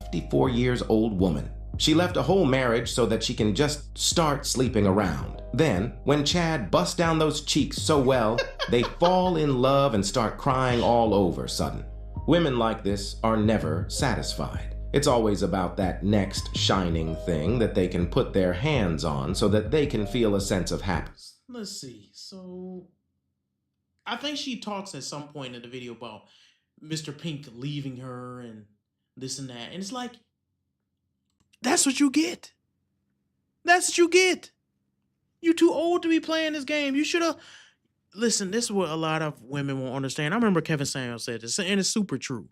54 years old woman. She left a whole marriage so that she can just start sleeping around. Then, when Chad busts down those cheeks so well, they fall in love and start crying all over sudden. Women like this are never satisfied. It's always about that next shining thing that they can put their hands on so that they can feel a sense of happiness. Let's see. So, I think she talks at some point in the video about Mr. Pink leaving her and this and that. And it's like, that's what you get. That's what you get. You too old to be playing this game. You should have... Listen, this is what a lot of women won't understand. I remember Kevin Samuels said this, and it's super true.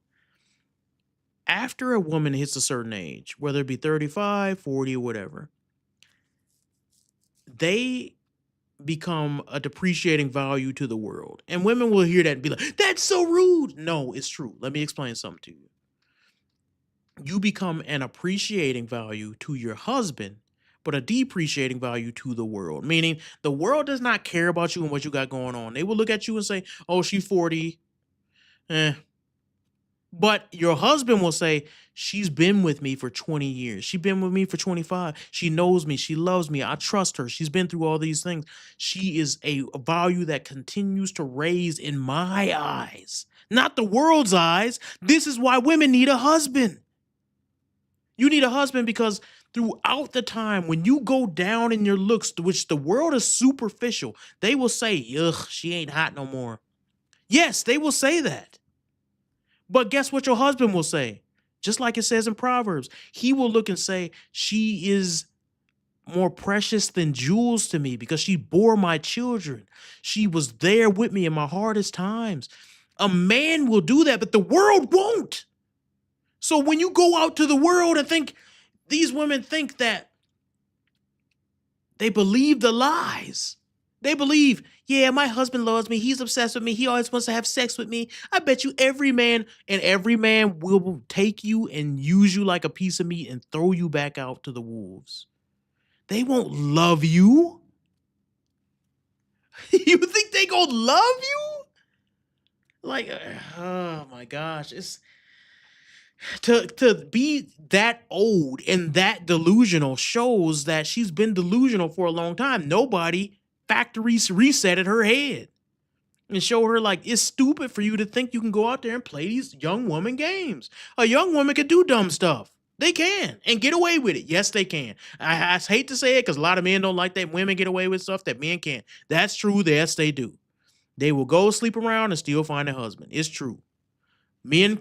After a woman hits a certain age, whether it be 35, 40, or whatever, they become a depreciating value to the world. And women will hear that and be like, that's so rude. No, it's true. Let me explain something to you. You become an appreciating value to your husband, but a depreciating value to the world. Meaning the world does not care about you and what you got going on. They will look at you and say, oh, she's 40. But your husband will say, she's been with me for 20 years. She's been with me for 25. She knows me. She loves me. I trust her. She's been through all these things. She is a value that continues to raise in my eyes, not the world's eyes. This is why women need a husband. You need a husband because throughout the time when you go down in your looks, which the world is superficial, they will say, ugh, she ain't hot no more. Yes, they will say that. But guess what your husband will say? Just like it says in Proverbs, he will look and say, she is more precious than jewels to me because she bore my children. She was there with me in my hardest times. A man will do that, but the world won't. So when you go out to the world and think, these women think that they believe the lies. They believe, yeah, my husband loves me. He's obsessed with me. He always wants to have sex with me. I bet you every man will take you and use you like a piece of meat and throw you back out to the wolves. They won't love you. You think they gonna love you? Like, oh my gosh, it's to be that old and that delusional shows that she's been delusional for a long time. Nobody factory resetted her head and showed her like, it's stupid for you to think you can go out there and play these young woman games. A young woman can do dumb stuff. They can and get away with it. Yes, they can. I hate to say it because a lot of men don't like that women get away with stuff that men can't. That's true. Yes, they do. They will go sleep around and still find a husband. It's true. Men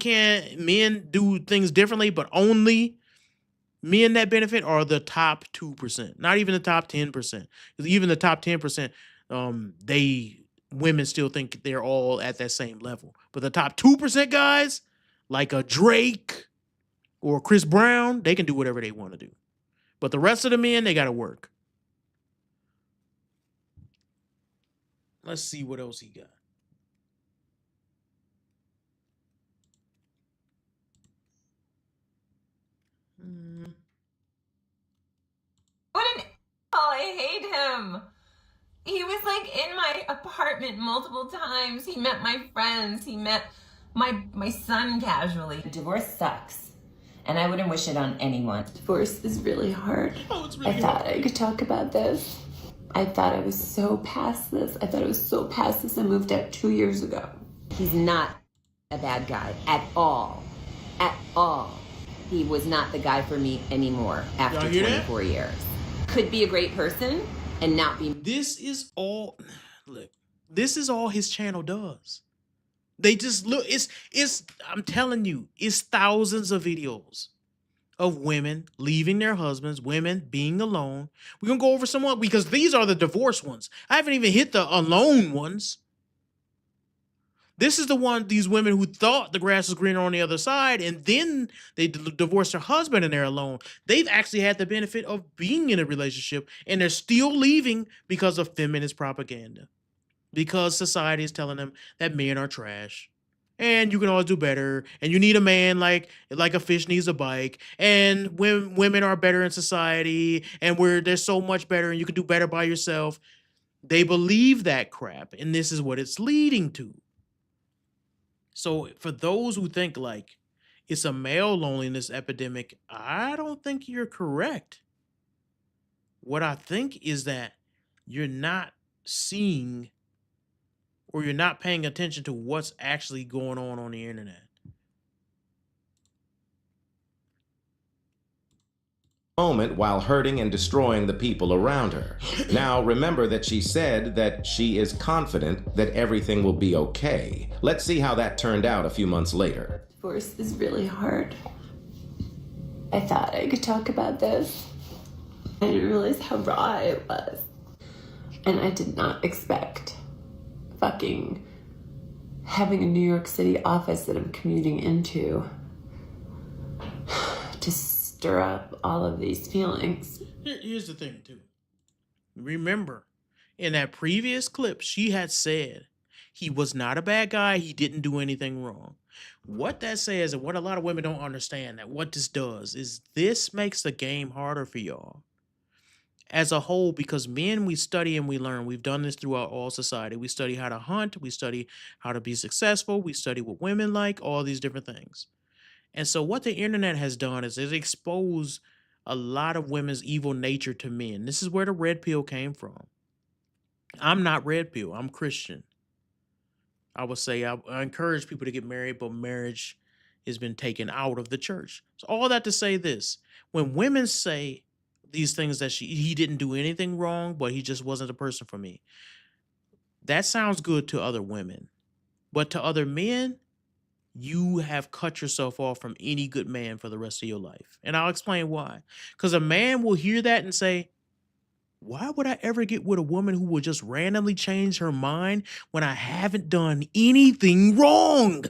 do things differently, but only men that benefit are the top 2%, not even the top 10%. Because even the top 10%, women still think they're all at that same level. But the top 2% guys, like a Drake or Chris Brown, they can do whatever they want to do. But the rest of the men, they got to work. Let's see what else he got. What an I hate him. He was like in my apartment multiple times. He met my friends. He met my son casually. Divorce sucks, and I wouldn't wish it on anyone. Divorce is really hard. I thought I could talk about this. I thought I was so past this. I moved out 2 years ago. He's not a bad guy at all. At all. He was not the guy for me anymore after 24 years. Could be a great person and not be. This is all his channel does. They just look, I'm telling you, it's thousands of videos of women leaving their husbands, women being alone. We're going to go over some more because these are the divorce ones. I haven't even hit the alone ones. This is the one, these women who thought the grass was greener on the other side, and then they divorced their husband and they're alone. They've actually had the benefit of being in a relationship, and they're still leaving because of feminist propaganda. Because society is telling them that men are trash. And you can always do better. And you need a man like a fish needs a bike. And women are better in society. And they're so much better, and you can do better by yourself. They believe that crap, and this is what it's leading to. So for those who think like it's a male loneliness epidemic, I don't think you're correct. What I think is that you're not seeing or you're not paying attention to what's actually going on the internet. Moment while hurting and destroying the people around her. Now, remember that she said that she is confident that everything will be okay. Let's see how that turned out a few months later. Divorce is really hard. I thought I could talk about this. I didn't realize how raw it was. And I did not expect fucking having a New York City office that I'm commuting into to stir up all of these feelings. Here's the thing, too. Remember, in that previous clip, she had said he was not a bad guy. He didn't do anything wrong. What that says, and what a lot of women don't understand, that what this does is this makes the game harder for y'all. as a whole, because men, we study and we learn. We've done this throughout all society. We study how to hunt. We study how to be successful. We study what women like, all these different things. And so what the internet has done is it exposed a lot of women's evil nature to men. This is where the red pill came from. I'm not red pill. I'm Christian. I would say I encourage people to get married, but marriage has been taken out of the church. So all that to say this, when women say these things that he didn't do anything wrong, but he just wasn't the person for me, that sounds good to other women. But to other men, you have cut yourself off from any good man for the rest of your life. And I'll explain why. Because a man will hear that and say, why would I ever get with a woman who will just randomly change her mind when I haven't done anything wrong?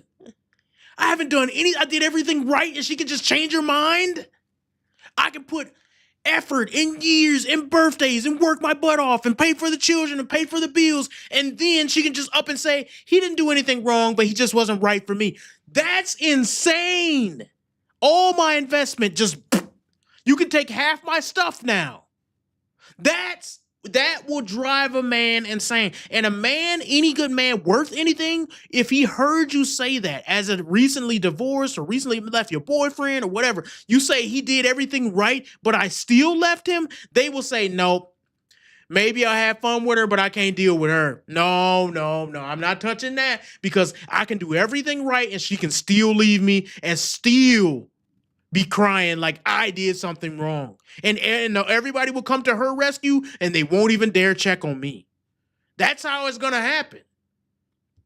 I did everything right and she can just change her mind? I can put effort and years and birthdays and work my butt off and pay for the children and pay for the bills, and then she can just up and say, he didn't do anything wrong, but he just wasn't right for me. That's insane. All my investment just, you can take half my stuff now. That will drive a man insane. And a man, any good man worth anything, if he heard you say that as a recently divorced or recently left your boyfriend or whatever, you say he did everything right, but I still left him, they will say, no, maybe I had fun with her, but I can't deal with her. No, I'm not touching that because I can do everything right and she can still leave me and still be crying like I did something wrong. And everybody will come to her rescue and they won't even dare check on me. That's how it's going to happen.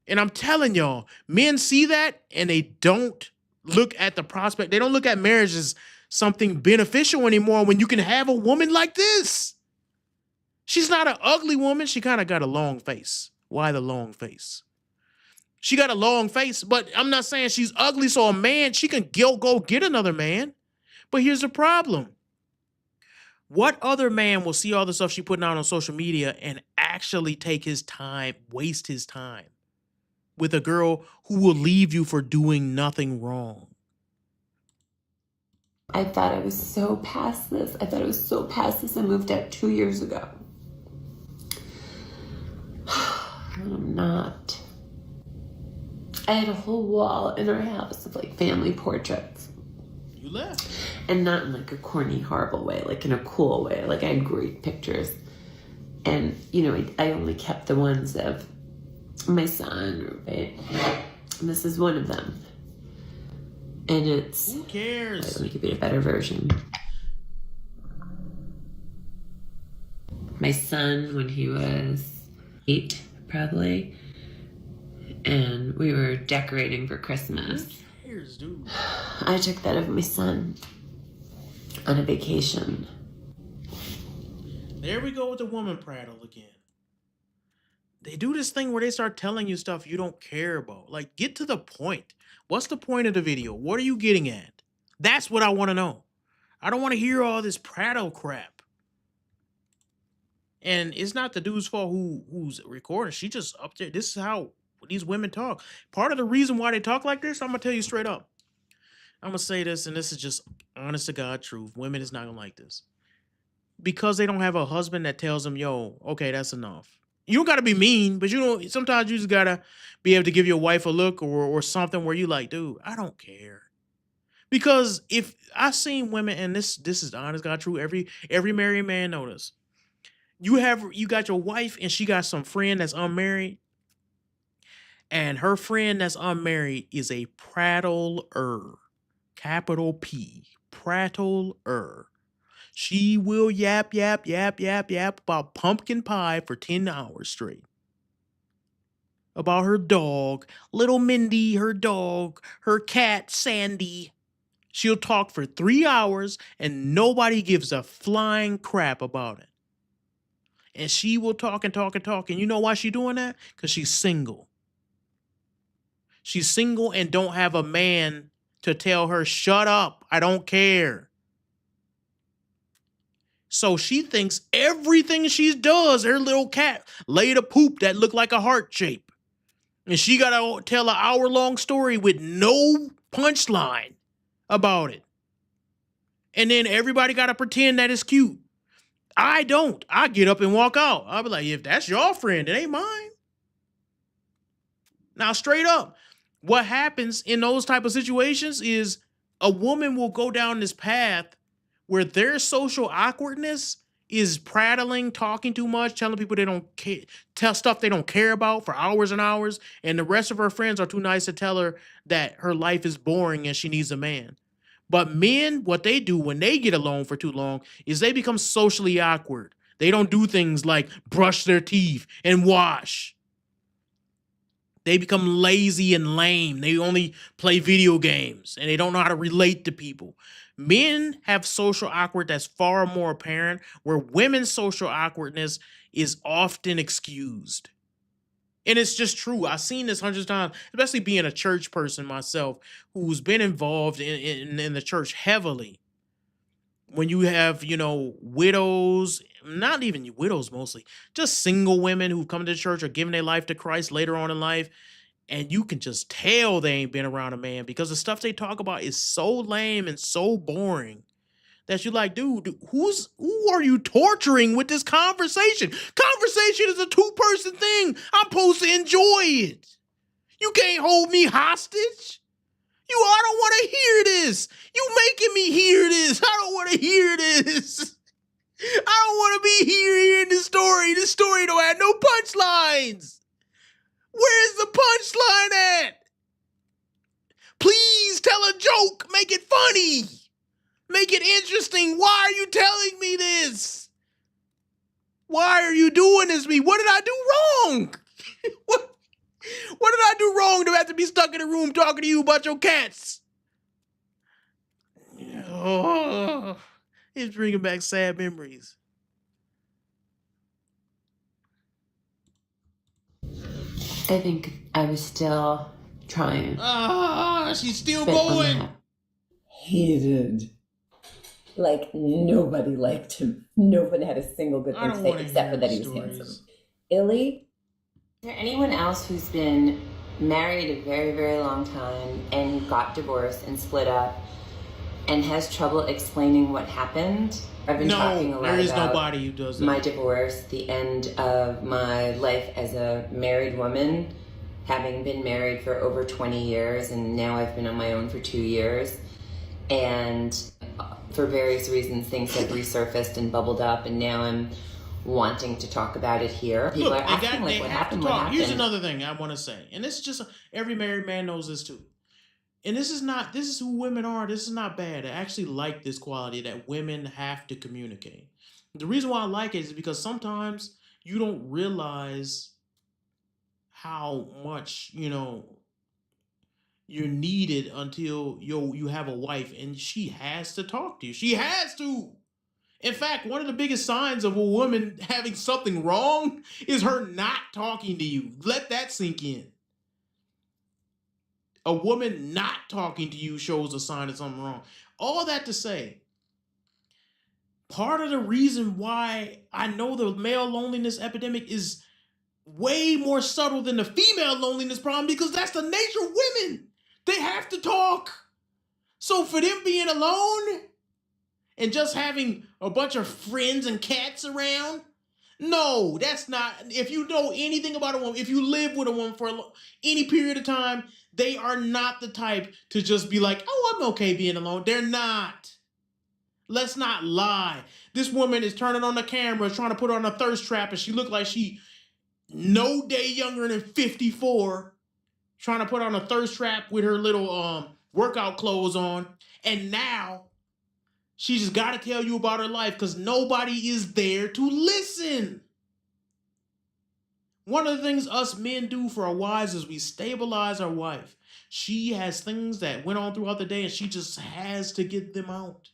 And I'm telling y'all, men see that and they don't look at the prospect. They don't look at marriage as something beneficial anymore when you can have a woman like this. She's not an ugly woman. She kind of got a long face. Why the long face? She got a long face, but I'm not saying she's ugly, so a man, she can go get another man. But here's the problem. What other man will see all the stuff she putting out on social media and actually take his time, waste his time with a girl who will leave you for doing nothing wrong? I thought I was so past this. I moved out 2 years ago. I'm not. I had a whole wall in our house of like family portraits. You left. And not in like a corny, horrible way, like in a cool way. Like I had great pictures. And, you know, I only kept the ones of my son, right? And this is one of them. And it's... Who cares? Wait, let me give you a better version. My son, when he was 8, probably. And we were decorating for Christmas. Who cares, dude? I took that of my son on a vacation. There we go with the woman prattle again. They do this thing where they start telling you stuff you don't care about. Like, get to the point. What's the point of the video? What are you getting at? That's what I want to know. I don't want to hear all this prattle crap. And it's not the dude's fault who's recording. She just up there. This is how these women talk. Part of the reason why they talk like this, I'm going to tell you straight up. I'm going to say this, and this is just honest to God truth. Women is not going to like this. Because they don't have a husband that tells them, yo, okay, that's enough. You don't got to be mean, but you know, sometimes you just got to be able to give your wife a look or something where you like, dude, I don't care. Because if I've seen women, and this is honest God true, every married man knows. You got your wife and she got some friend that's unmarried. And her friend that's unmarried is a prattler. Capital P. Prattler. She will yap about pumpkin pie for 10 hours straight. About her dog, little Mindy, her dog, her cat, Sandy. She'll talk for 3 hours and nobody gives a flying crap about it. And she will talk and talk and talk. And you know why she's doing that? Because she's single. She's single and don't have a man to tell her, shut up, I don't care. So she thinks everything she does, her little cat laid a poop that looked like a heart shape. And she got to tell an hour-long story with no punchline about it. And then everybody got to pretend that it's cute. I don't. I get up and walk out. I'll be like, if that's your friend, it ain't mine. Now, straight up, what happens in those type of situations is a woman will go down this path where their social awkwardness is prattling, talking too much, telling people they don't care, tell stuff they don't care about for hours and hours, and the rest of her friends are too nice to tell her that her life is boring and she needs a man. But men, what they do when they get alone for too long is they become socially awkward. They don't do things like brush their teeth and wash. They become lazy and lame. They only play video games and they don't know how to relate to people. Men have social awkward that's far more apparent, where women's social awkwardness is often excused. And it's just true. I've seen this hundreds of times, especially being a church person myself, who's been involved in the church heavily. When you have, widows, not even widows mostly, just single women who've come to church or given their life to Christ later on in life, and you can just tell they ain't been around a man because the stuff they talk about is so lame and so boring that you're like, dude, who are you torturing with this conversation? Conversation is a two-person thing. I'm supposed to enjoy it. You can't hold me hostage. I don't want to hear this. You making me hear this. I don't want to hear this. I don't want to be hearing this story. This story don't have no punchlines. Where's the punchline at? Please tell a joke. Make it funny. Make it interesting. Why are you telling me this? Why are you doing this to me? What did I do wrong? What did I do wrong to have to be stuck in a room talking to you about your cats? Oh, it's bringing back sad memories. I think I was still trying. She's still going. Hated. Like, nobody liked him. Nobody had a single good thing to say except for that he was handsome. Illy? Is there anyone else who's been married a very, very long time and got divorced and split up and has trouble explaining what happened? I've been talking a lot there is about nobody who does that. My divorce, the end of my life as a married woman, having been married for over 20 years, and now I've been on my own for 2 years. And for various reasons, things have resurfaced and bubbled up, and now I'm wanting to talk about it here. People are asking, what happened? Here's another thing I want to say, and this is just every married man knows this too. And this is who women are. This is not bad. I actually like this quality that women have to communicate. The reason why I like it is because sometimes you don't realize how much, you're needed until you have a wife and she has to talk to you. She has to. In fact, one of the biggest signs of a woman having something wrong is her not talking to you. Let that sink in. A woman not talking to you shows a sign of something wrong. All that to say, part of the reason why I know the male loneliness epidemic is way more subtle than the female loneliness problem, because that's the nature of women. They have to talk. So for them being alone and just having a bunch of friends and cats around, no, that's not. If you know anything about a woman, if you live with a woman for any period of time, they are not the type to just be like, oh, I'm okay being alone. They're not. Let's not lie. This woman is turning on the camera, trying to put on a thirst trap, and she looked like she no day younger than 54, trying to put on a thirst trap with her little workout clothes on. And now she just got to tell you about her life because nobody is there to listen. One of the things us men do for our wives is we stabilize our wife. She has things that went on throughout the day and she just has to get them out.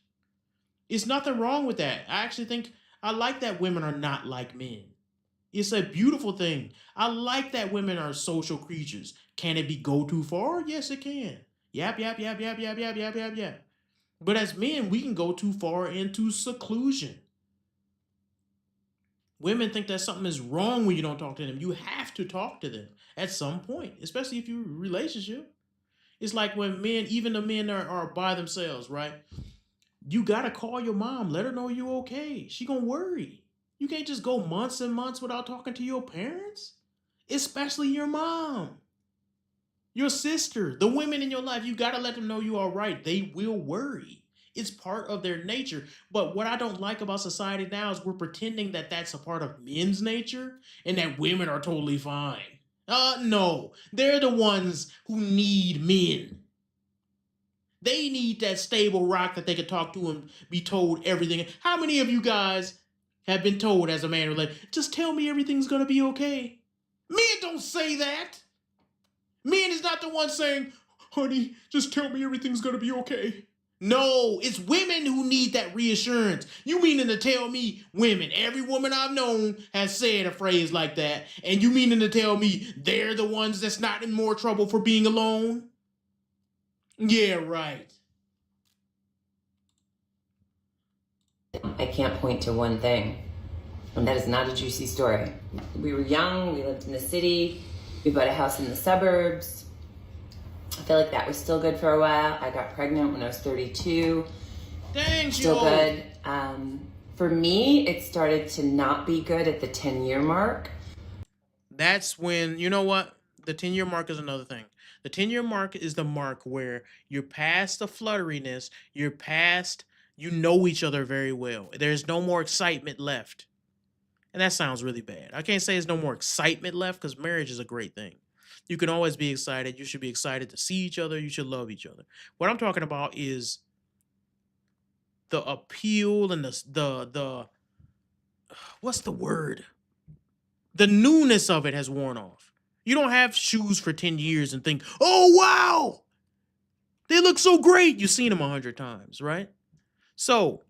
It's nothing wrong with that. I actually think I like that women are not like men. It's a beautiful thing. I like that women are social creatures. Can it go too far? Yes, it can. Yap. But as men, we can go too far into seclusion. Women think that something is wrong when you don't talk to them. You have to talk to them at some point, especially if you're in a relationship. It's like when men, even the men are by themselves, right? you gotta call your mom. Let her know you okay. She gonna worry. You can't just go months and months without talking to your parents, especially your mom, your sister, the women in your life. You gotta let them know you all right. They will worry. It's part of their nature. But what I don't like about society now is we're pretending that that's a part of men's nature and that women are totally fine. No, they're the ones who need men. They need that stable rock that they can talk to and be told everything. How many of you guys have been told as a man, like, just tell me everything's gonna be okay? Men don't say that. Men is not the one saying, honey, just tell me everything's gonna be okay. No, it's women who need that reassurance. You meaning to tell me women, every woman I've known has said a phrase like that, and you meaning to tell me they're the ones that's not in more trouble for being alone? Yeah, right. I can't point to one thing. And that is not a juicy story. We were young, we lived in the city, we bought a house in the suburbs. I feel like that was still good for a while. I got pregnant when I was 32. Dang, still good. For me, it started to not be good at the 10-year mark. That's when, you know what? The 10-year mark is another thing. The 10-year mark is the mark where you're past the flutteriness, you're past, you know each other very well. There's no more excitement left. And that sounds really bad. I can't say there's no more excitement left because marriage is a great thing. You can always be excited. You should be excited to see each other. You should love each other. What I'm talking about is the appeal and the what's the word? The newness of it has worn off. You don't have shoes for 10 years and think, oh, wow, they look so great. You've seen them 100 times, right? So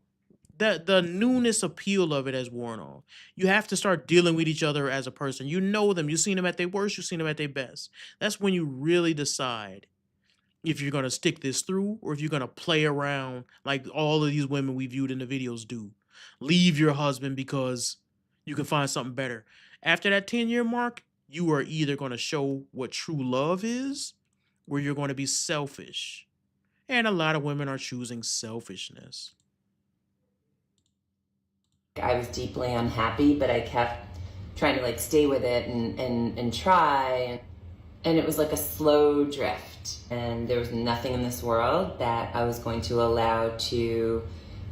the newness appeal of it has worn off. You have to start dealing with each other as a person. You know them. You've seen them at their worst. You've seen them at their best. That's when you really decide if you're going to stick this through or if you're going to play around like all of these women we viewed in the videos do. Leave your husband because you can find something better. After that 10-year mark, you are either going to show what true love is or you're going to be selfish. And a lot of women are choosing selfishness. I was deeply unhappy, but I kept trying to like stay with it and try. And it was like a slow drift. And there was nothing in this world that I was going to allow to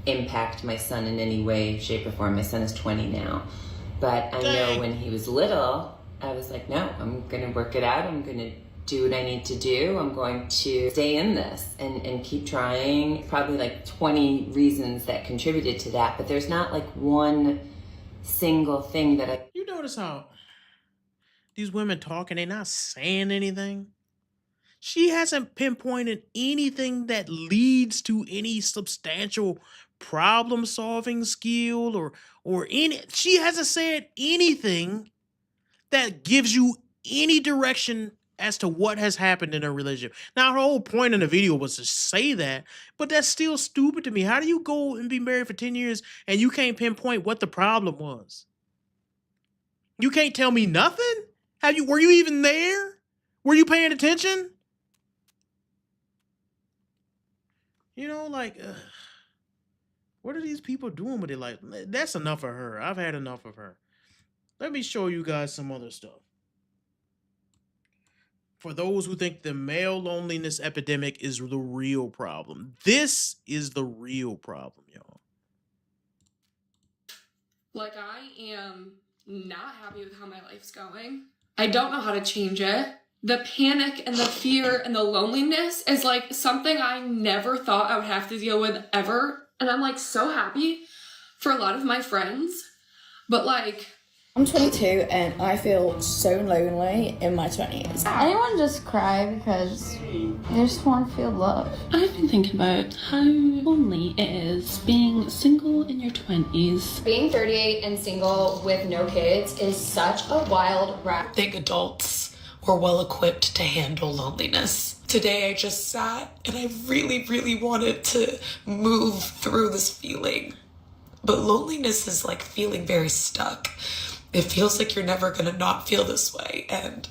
impact my son in any way, shape, or form. My son is 20 now. But I know when he was little, I was like, no, I'm going to work it out. I'm going to do what I need to do. I'm going to stay in this and keep trying. Probably like 20 reasons that contributed to that, but there's not like one single thing that I... You notice how these women talking, they're not saying anything? She hasn't pinpointed anything that leads to any substantial problem-solving skill or any... She hasn't said anything that gives you any direction as to what has happened in her relationship. Now, her whole point in the video was to say that, but that's still stupid to me. How do you go and be married for 10 years and you can't pinpoint what the problem was? You can't tell me nothing? Were you even there? Were you paying attention? You know, like, what are these people doing with it? Like, that's enough of her. I've had enough of her. Let me show you guys some other stuff. For those who think the male loneliness epidemic is the real problem, this is the real problem, y'all. Like, I am not happy with how my life's going. I don't know how to change it. The panic and the fear and the loneliness is like something I never thought I would have to deal with ever. And I'm like so happy for a lot of my friends. But like, I'm 22 and I feel so lonely in my 20s. Anyone just cry because they just want to feel love. I've been thinking about how lonely it is being single in your 20s. Being 38 and single with no kids is such a wild ride. I think adults were well equipped to handle loneliness. Today I just sat and I really wanted to move through this feeling. But loneliness is like feeling very stuck. It feels like you're never gonna not feel this way. And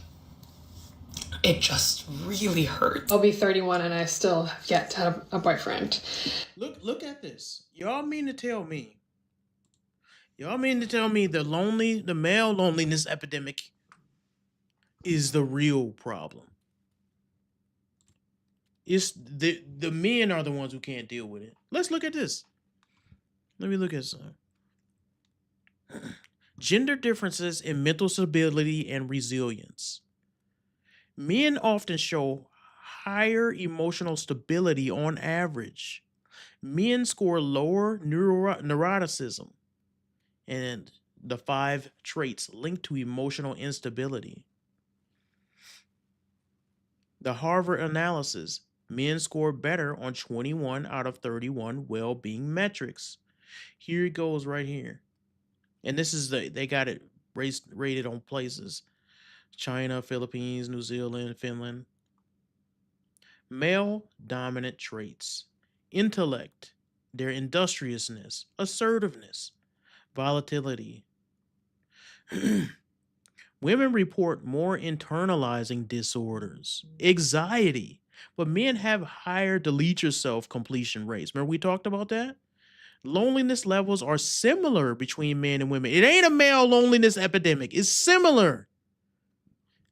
it just really hurts. I'll be 31 and I still have yet to have a boyfriend. Look at this. Y'all mean to tell me the male loneliness epidemic is the real problem? It's the men are the ones who can't deal with it. Let's look at this. Let me look at some. Gender differences in mental stability and resilience. Men often show higher emotional stability on average. Men score lower neuroticism and the 5 traits linked to emotional instability. The Harvard analysis, men score better on 21 out of 31 well-being metrics. Here it goes right here. And this is they got it rated on places. China, Philippines, New Zealand, Finland. Male dominant traits. Intellect, their industriousness, assertiveness, volatility. Women report more internalizing disorders, anxiety, but men have higher delete yourself completion rates. Remember we talked about that? Loneliness levels are similar between men and women. It ain't a male loneliness epidemic. It's similar.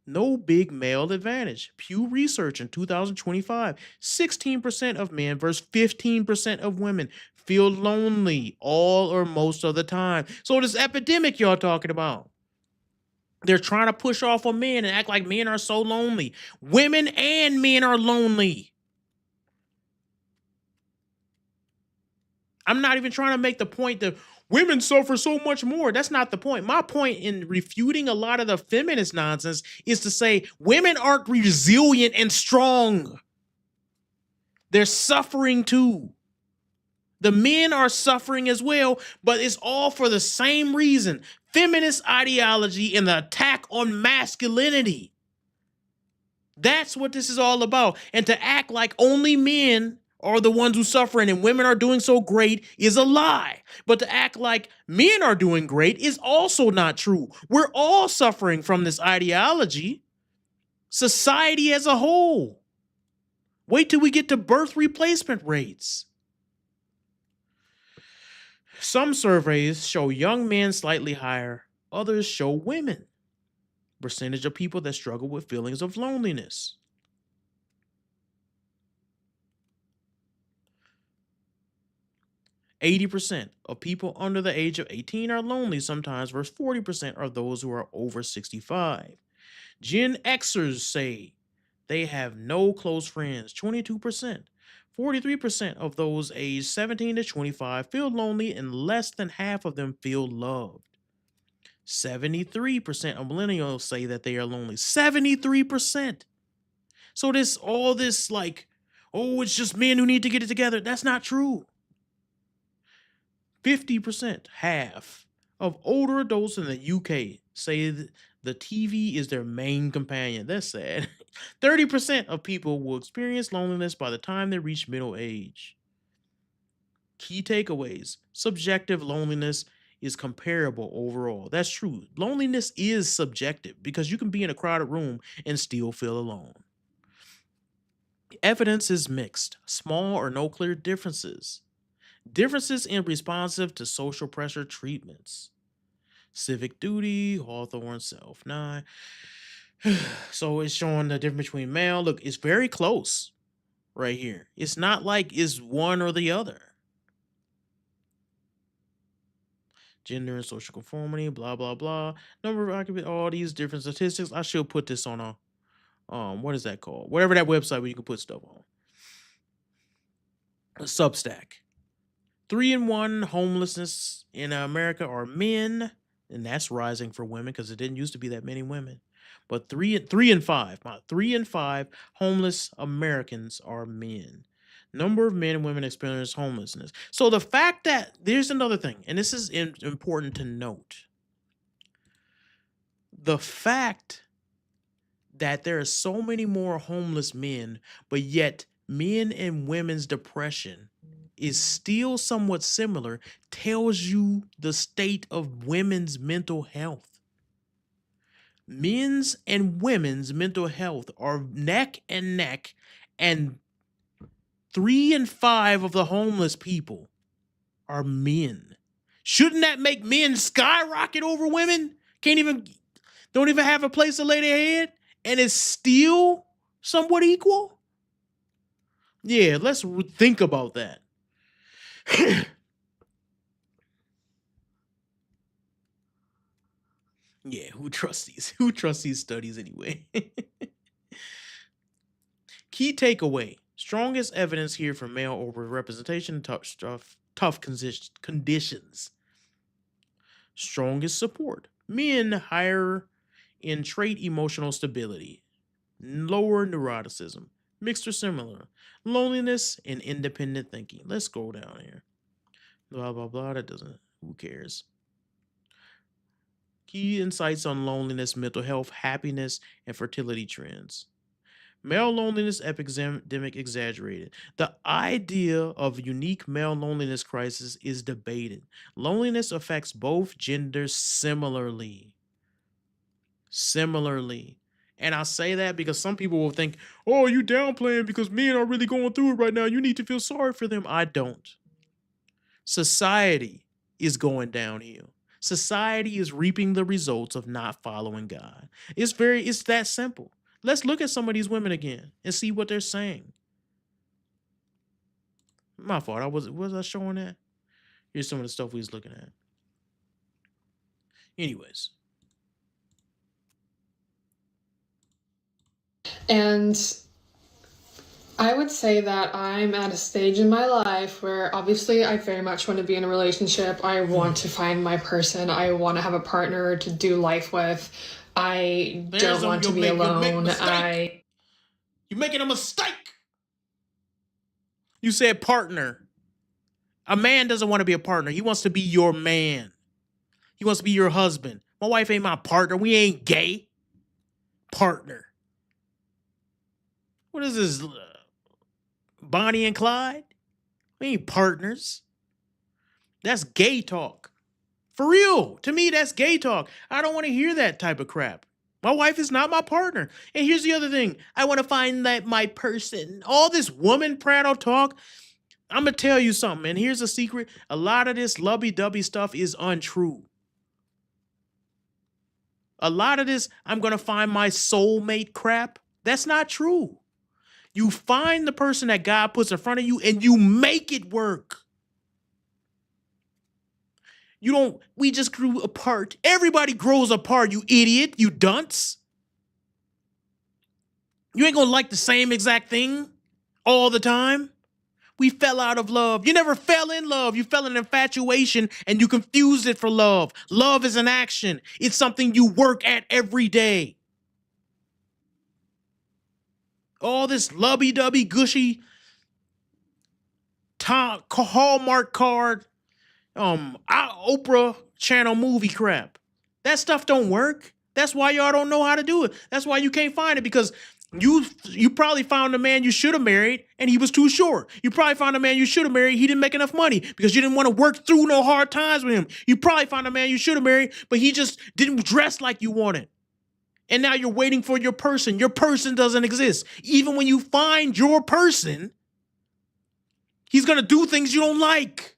No big male advantage. Pew Research in 2025, 16% of men versus 15% of women feel lonely all or most of the time. So this epidemic y'all talking about, they're trying to push off on men and act like men are so lonely. Women and men are lonely. I'm not even trying to make the point that women suffer so much more. That's not the point. My point in refuting a lot of the feminist nonsense is to say women aren't resilient and strong. They're suffering too. The men are suffering as well, but it's all for the same reason. Feminist ideology and the attack on masculinity. That's what this is all about. And to act like only men are the ones who suffering and women are doing so great is a lie. But to act like men are doing great is also not true. We're all suffering from this ideology. Society as a whole. Wait till we get to birth replacement rates. Some surveys show young men slightly higher. Others show women. Percentage of people that struggle with feelings of loneliness. %, of people under the age of 18 are lonely sometimes versus 40% are those who are over 65. Gen Xers say they have no close friends, 22%. 43% of those aged 17 to 25 feel lonely and less than half of them feel loved. 73% of millennials say that they are lonely. 73%. So all this like, oh, it's just men who need to get it together. That's not true. 50%, half, of older adults in the UK say that the TV is their main companion. That's sad. 30% of people will experience loneliness by the time they reach middle age. Key takeaways. Subjective loneliness is comparable overall. That's true. Loneliness is subjective because you can be in a crowded room and still feel alone. Evidence is mixed. Small or no clear differences. Differences in responsive to social pressure treatments. Civic duty, Hawthorne, self-9. So it's showing the difference between male. Look, it's very close right here. It's not like it's one or the other. Gender and social conformity, blah, blah, blah. Number of occupants, all these different statistics. I should put this on a, what is that called? Whatever that website where you can put stuff on. A Substack. 3 in 1 homelessness in America are men, and that's rising for women because it didn't used to be that many women. But 3 in 5 homeless Americans are men. Number of men and women experience homelessness. So the fact that there's another thing, and this is important to note. The fact that there are so many more homeless men, but yet men and women's depression is still somewhat similar, tells you the state of women's mental health. Men's and women's mental health are neck and neck, and 3 in 5 of the homeless people are men. Shouldn't that make men skyrocket over women? Don't even have a place to lay their head, and it's still somewhat equal? Yeah, let's think about that. Yeah, who trusts these studies anyway? Key takeaway. Strongest evidence here for male overrepresentation in tough conditions. Strongest support. Men higher in trait emotional stability. Lower neuroticism. Mixed or similar. Loneliness and independent thinking. Let's go down here. Blah, blah, blah. That doesn't, who cares? Key insights on loneliness, mental health, happiness, and fertility trends. Male loneliness epidemic exaggerated. The idea of unique male loneliness crisis is debated. Loneliness affects both genders similarly. And I say that because some people will think, oh, you downplaying because men are really going through it right now. You need to feel sorry for them. I don't. Society is going downhill. Society is reaping the results of not following God. It's that simple. Let's look at some of these women again and see what they're saying. My fault. Was I showing that? Here's some of the stuff we was looking at. Anyways. And I would say that I'm at a stage in my life where obviously I very much want to be in a relationship. I want to find my person. I want to have a partner to do life with. I don't want to be alone. You're making a mistake. You said partner. A man doesn't want to be a partner. He wants to be your man. He wants to be your husband. My wife ain't my partner. We ain't gay. Partner. What is this? Bonnie and Clyde? We ain't partners. That's gay talk. For real. To me, that's gay talk. I don't want to hear that type of crap. My wife is not my partner. And here's the other thing. I want to find that my person. All this woman prattle talk. I'm going to tell you something. And here's a secret. A lot of this lovey-dovey stuff is untrue. A lot of this, I'm going to find my soulmate crap. That's not true. You find the person that God puts in front of you and you make it work. We just grew apart. Everybody grows apart, you idiot, you dunce. You ain't gonna like the same exact thing all the time. We fell out of love. You never fell in love. You fell in infatuation and you confused it for love. Love is an action. It's something you work at every day. All this lovey-dovey, gushy, Hallmark card, Oprah channel movie crap. That stuff don't work. That's why y'all don't know how to do it. That's why you can't find it, because you probably found a man you should have married and he was too short. You probably found a man you should have married, he didn't make enough money because you didn't want to work through no hard times with him. You probably found a man you should have married, but he just didn't dress like you wanted. And now you're waiting for your person. Your person doesn't exist. Even when you find your person, he's going to do things you don't like.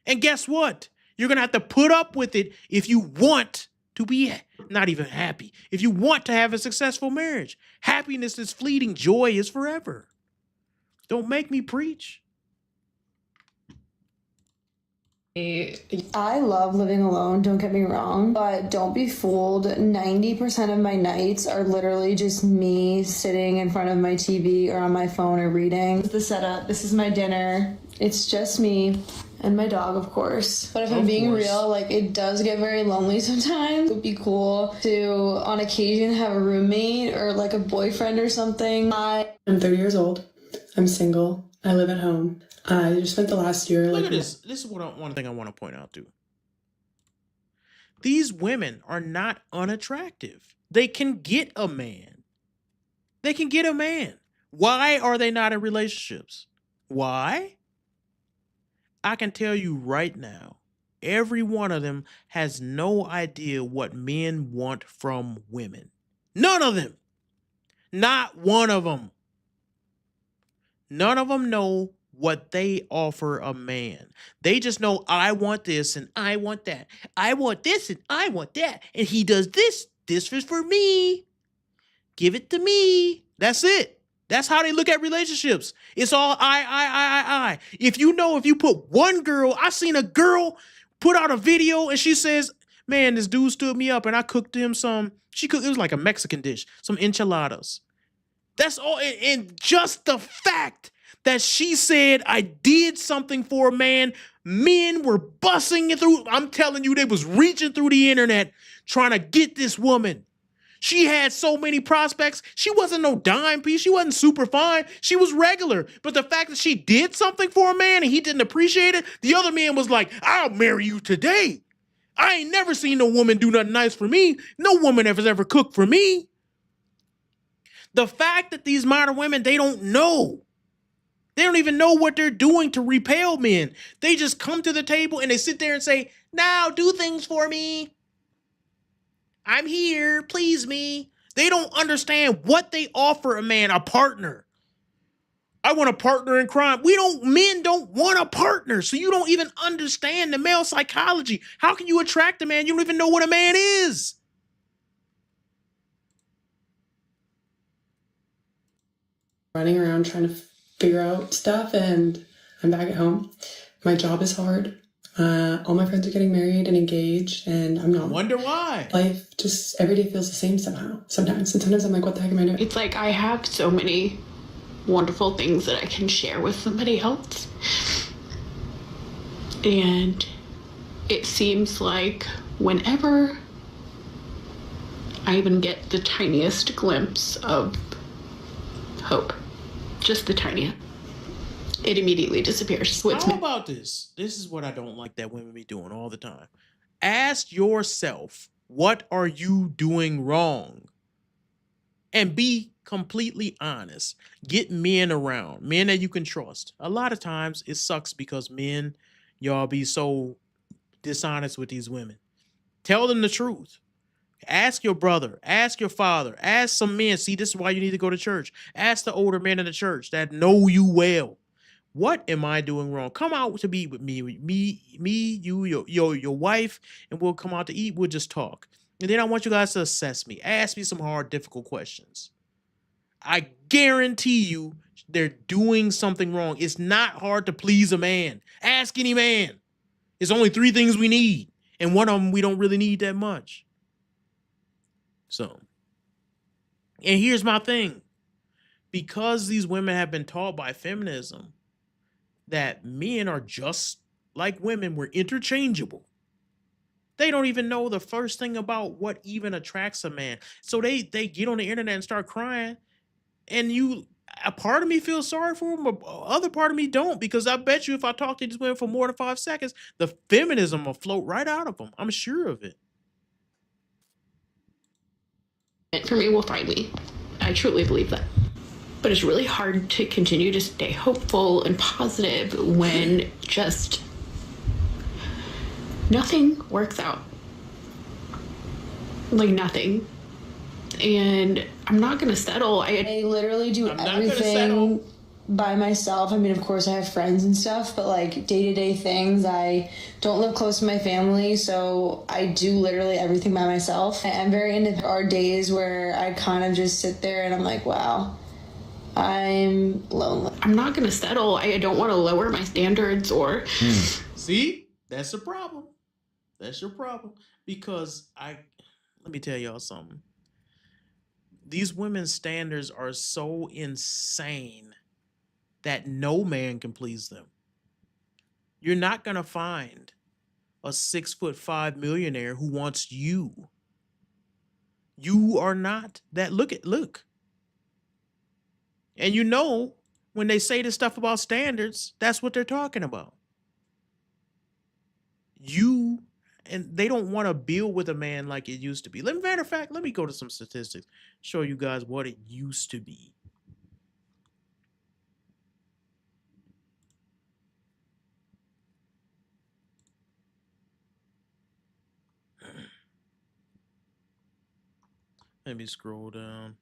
And guess what? You're going to have to put up with it if you want to be not even happy. If you want to have a successful marriage. Happiness is fleeting. Joy is forever. Don't make me preach. I love living alone, don't get me wrong, but don't be fooled. 90% of my nights are literally just me sitting in front of my TV or on my phone or reading. This is the setup. This is my dinner. It's just me and my dog, of course. But if I'm being real, like, it does get very lonely sometimes. It would be cool to, on occasion, have a roommate or like a boyfriend or something. I'm 30 years old. I'm single. I live at home. I just spent the last year Look at this. This is one thing I want to point out too. These women are not unattractive. They can get a man. They can get a man. Why are they not in relationships? Why? I can tell you right now. Every one of them has no idea what men want from women. None of them. Not one of them. None of them know what they offer a man. They just know, I want this and I want that. I want this and I want that. And he does this. This is for me. Give it to me. That's it. That's how they look at relationships. It's all I. If you put one girl, I seen a girl put out a video and she says, man, this dude stood me up and I cooked him it was like a Mexican dish, some enchiladas. That's all. And just the fact that she said I did something for a man, men were busting it through. I'm telling you, they was reaching through the internet trying to get this woman. She had so many prospects. She wasn't no dime piece. She wasn't super fine. She was regular. But the fact that she did something for a man and he didn't appreciate it, the other man was like, I'll marry you today. I ain't never seen no woman do nothing nice for me. No woman has ever cooked for me. The fact that these modern women, they don't know. They don't even know what they're doing to repel men. They just come to the table and they sit there and say, now do things for me. I'm here, please me. They don't understand what they offer a man, a partner. I want a partner in crime. Men don't want a partner, so you don't even understand the male psychology. How can you attract a man? You don't even know what a man is. Running around trying to figure out stuff, and I'm back at home. My job is hard. All my friends are getting married and engaged, and I'm not. Wonder why. Life just every day feels the same somehow. Sometimes, and sometimes I'm like, what the heck am I doing? It's like I have so many wonderful things that I can share with somebody else. And it seems like whenever I even get the tiniest glimpse of hope, just the tiniest, it immediately disappears. How about this? This is what I don't like that women be doing all the time. Ask yourself, what are you doing wrong? And be completely honest. Get men around, men that you can trust. A lot of times it sucks because men, y'all be so dishonest with these women. Tell them the truth. Ask your brother, ask your father, ask some men. See, this is why you need to go to church. Ask the older men in the church that know you well. What am I doing wrong? Come out to be with me, you, your wife, and we'll come out to eat. We'll just talk. And then I want you guys to assess me. Ask me some hard, difficult questions. I guarantee you they're doing something wrong. It's not hard to please a man. Ask any man. It's only 3 things we need. And one of them we don't really need that much. So, and here's my thing. Because these women have been taught by feminism that men are just like women, we're interchangeable. They don't even know the first thing about what even attracts a man. So they get on the internet and start crying. And a part of me feels sorry for them, but other part of me don't, because I bet you if I talk to these women for more than 5 seconds, the feminism will float right out of them. I'm sure of it. For me will find me. I truly believe that. But it's really hard to continue to stay hopeful and positive when just nothing works out. Like nothing. And I'm not gonna settle. I literally do everything by myself. I mean, of course I have friends and stuff, but like day-to-day things, I don't live close to my family, so I do literally everything by myself. I'm very into, there are days where I kind of just sit there and I'm like, wow, I'm lonely. I'm not gonna settle. I don't want to lower my standards or... See? That's the problem. That's your problem. Because let me tell y'all something. These women's standards are so insane that no man can please them. You're not going to find a 6'5" millionaire who wants you. You are not that. Look. And you know, when they say this stuff about standards, that's what they're talking about. And they don't want to build with a man like it used to be. Matter of fact, let me go to some statistics, show you guys what it used to be. Let me scroll down.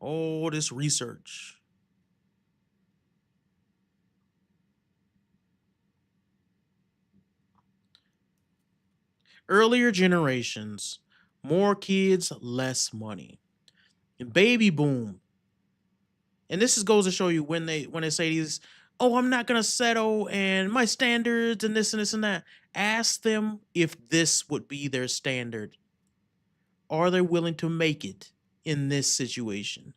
Oh, this research. Earlier generations, more kids, less money. And baby boom. And this goes to show you when they say these, oh, I'm not gonna settle and my standards and this and this and that. Ask them if this would be their standard. Are they willing to make it in this situation?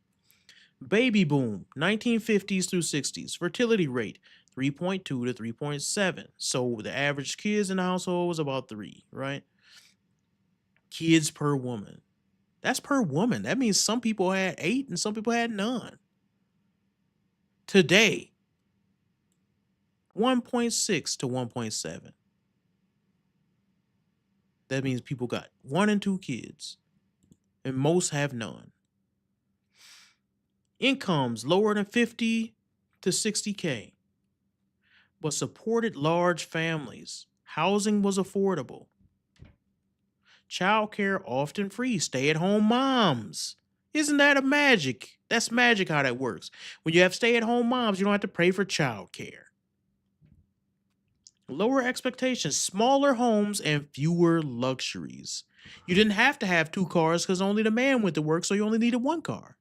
Baby boom, 1950s through 60s. Fertility rate, 3.2 to 3.7. So the average kids in the household was about 3, right? Kids per woman. That's per woman. That means some people had 8 and some people had none. Today, 1.6 to 1.7. That means people got 1 and 2 kids, and most have none. Incomes lower than 50 to 60K, but supported large families. Housing was affordable. Childcare often free. Stay-at-home moms. Isn't that a magic? That's magic how that works. When you have stay-at-home moms, you don't have to pay for childcare. Lower expectations, smaller homes, and fewer luxuries. You didn't have to have 2 cars because only the man went to work, so you only needed 1 car.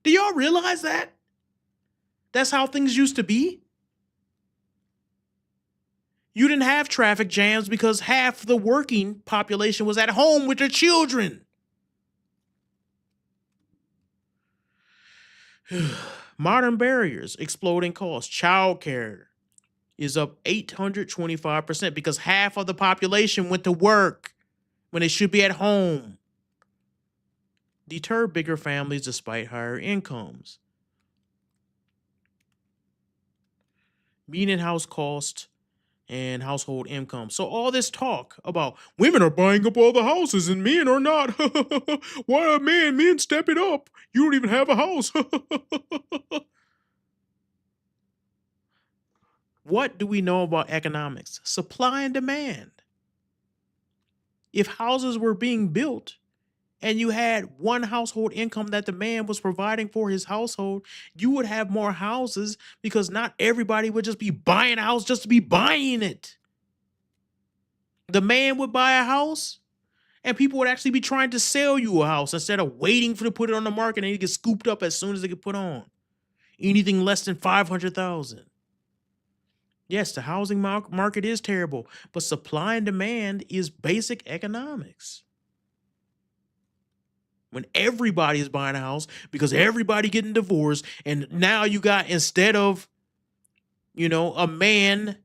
Do y'all realize that? That's how things used to be. You didn't have traffic jams because half the working population was at home with their children. Modern barriers, exploding costs. Childcare is up 825% because half of the population went to work when they should be at home. Deter bigger families despite higher incomes. Median house cost and household income. So all this talk about women are buying up all the houses and men are not. Why are men step it up? You don't even have a house. What do we know about economics? Supply and demand. If houses were being built and you had one household income that the man was providing for his household, you would have more houses because not everybody would just be buying a house just to be buying it. The man would buy a house and people would actually be trying to sell you a house instead of waiting for to put it on the market and it get scooped up as soon as it get put on. Anything less than 500,000. Yes, the housing market is terrible, but supply and demand is basic economics. When everybody is buying a house because everybody getting divorced, and now you got, instead of, a man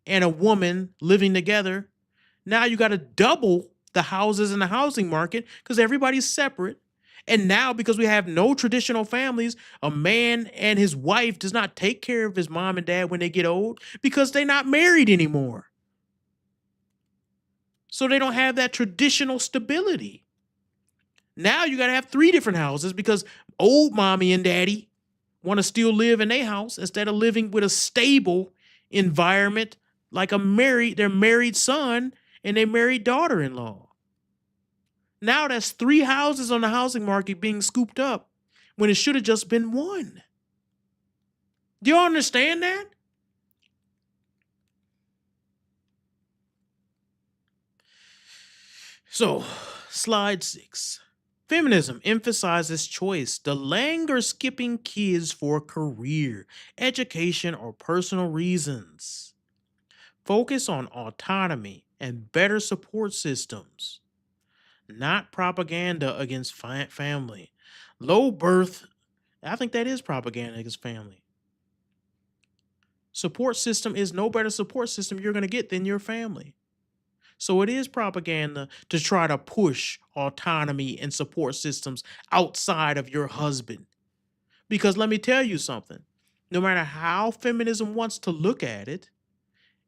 and a woman living together, now you got to double the houses in the housing market because everybody's separate. And now, because we have no traditional families, a man and his wife does not take care of his mom and dad when they get old because they're not married anymore. So they don't have that traditional stability. Now you got to have 3 different houses because old mommy and daddy want to still live in their house instead of living with a stable environment like their married son and their married daughter-in-law. Now that's 3 houses on the housing market being scooped up when it should have just been 1. Do you understand that? So, slide 6. Feminism emphasizes choice, delaying or skipping kids for career, education, or personal reasons. Focus on autonomy and better support systems. Not propaganda against family. Low birth, I think that is propaganda against family. Support system is no better support system you're going to get than your family. So it is propaganda to try to push autonomy and support systems outside of your husband. Because let me tell you something, no matter how feminism wants to look at it,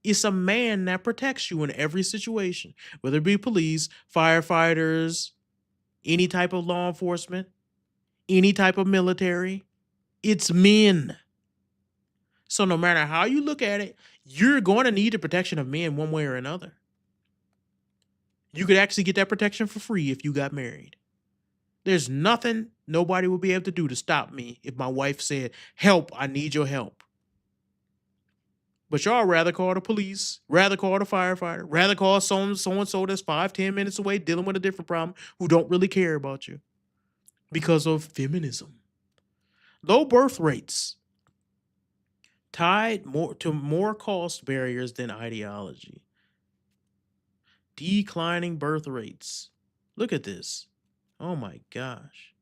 it's a man that protects you in every situation, whether it be police, firefighters, any type of law enforcement, any type of military. It's men. So no matter how you look at it, you're going to need the protection of men one way or another. You could actually get that protection for free if you got married. There's nothing nobody will be able to do to stop me if my wife said, help, I need your help. But y'all rather call the police, rather call the firefighter, rather call so-and-so that's 5-10 minutes away dealing with a different problem who don't really care about you because of feminism. Low birth rates tied to more cost barriers than ideology. Declining birth rates. Look at this. Oh my gosh.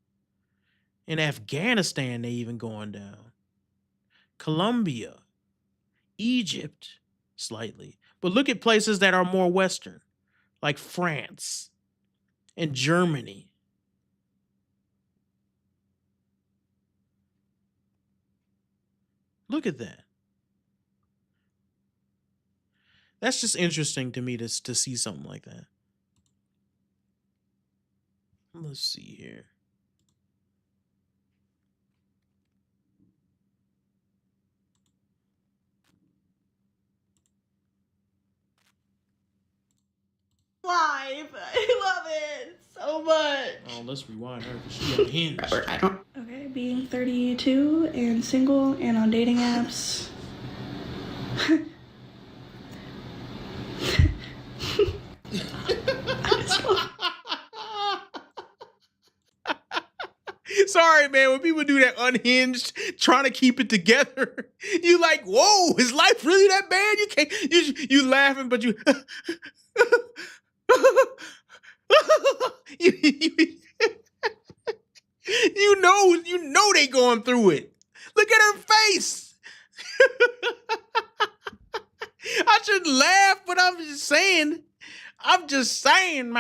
In Afghanistan, they even going down. Colombia. Egypt, slightly. But look at places that are more Western, like France and Germany. Look at that. That's just interesting to me to see something like that. Let's see here. Live. I love it so much. Oh, let's rewind her because she unhinged. Okay, being 32 and single and on dating apps. Sorry, man. When people do that unhinged, trying to keep it together, you like, whoa, is life really that bad? You can't. You laughing, but you. you know they going through it. Look at her face. I shouldn't laugh, but I'm just saying, man. I'm just saying,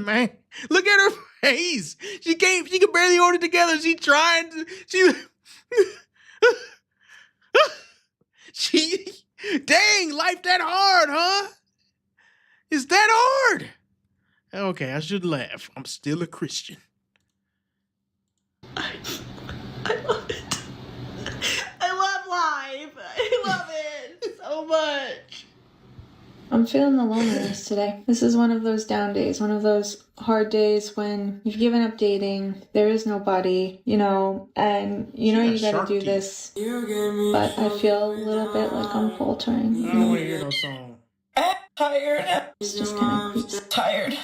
man. Look at her face. She can barely hold it together. She trying to, dang, life that hard, huh? Is that hard? Okay, I should laugh. I'm still a Christian. I love it. I love live. I love it so much. I'm feeling the loneliness today. This is one of those down days, one of those hard days when you've given up dating, there is nobody, and you gotta do this, but I feel a little bit like I'm faltering. I don't want to hear no song. I'm tired. It's just kind of creepy. Tired.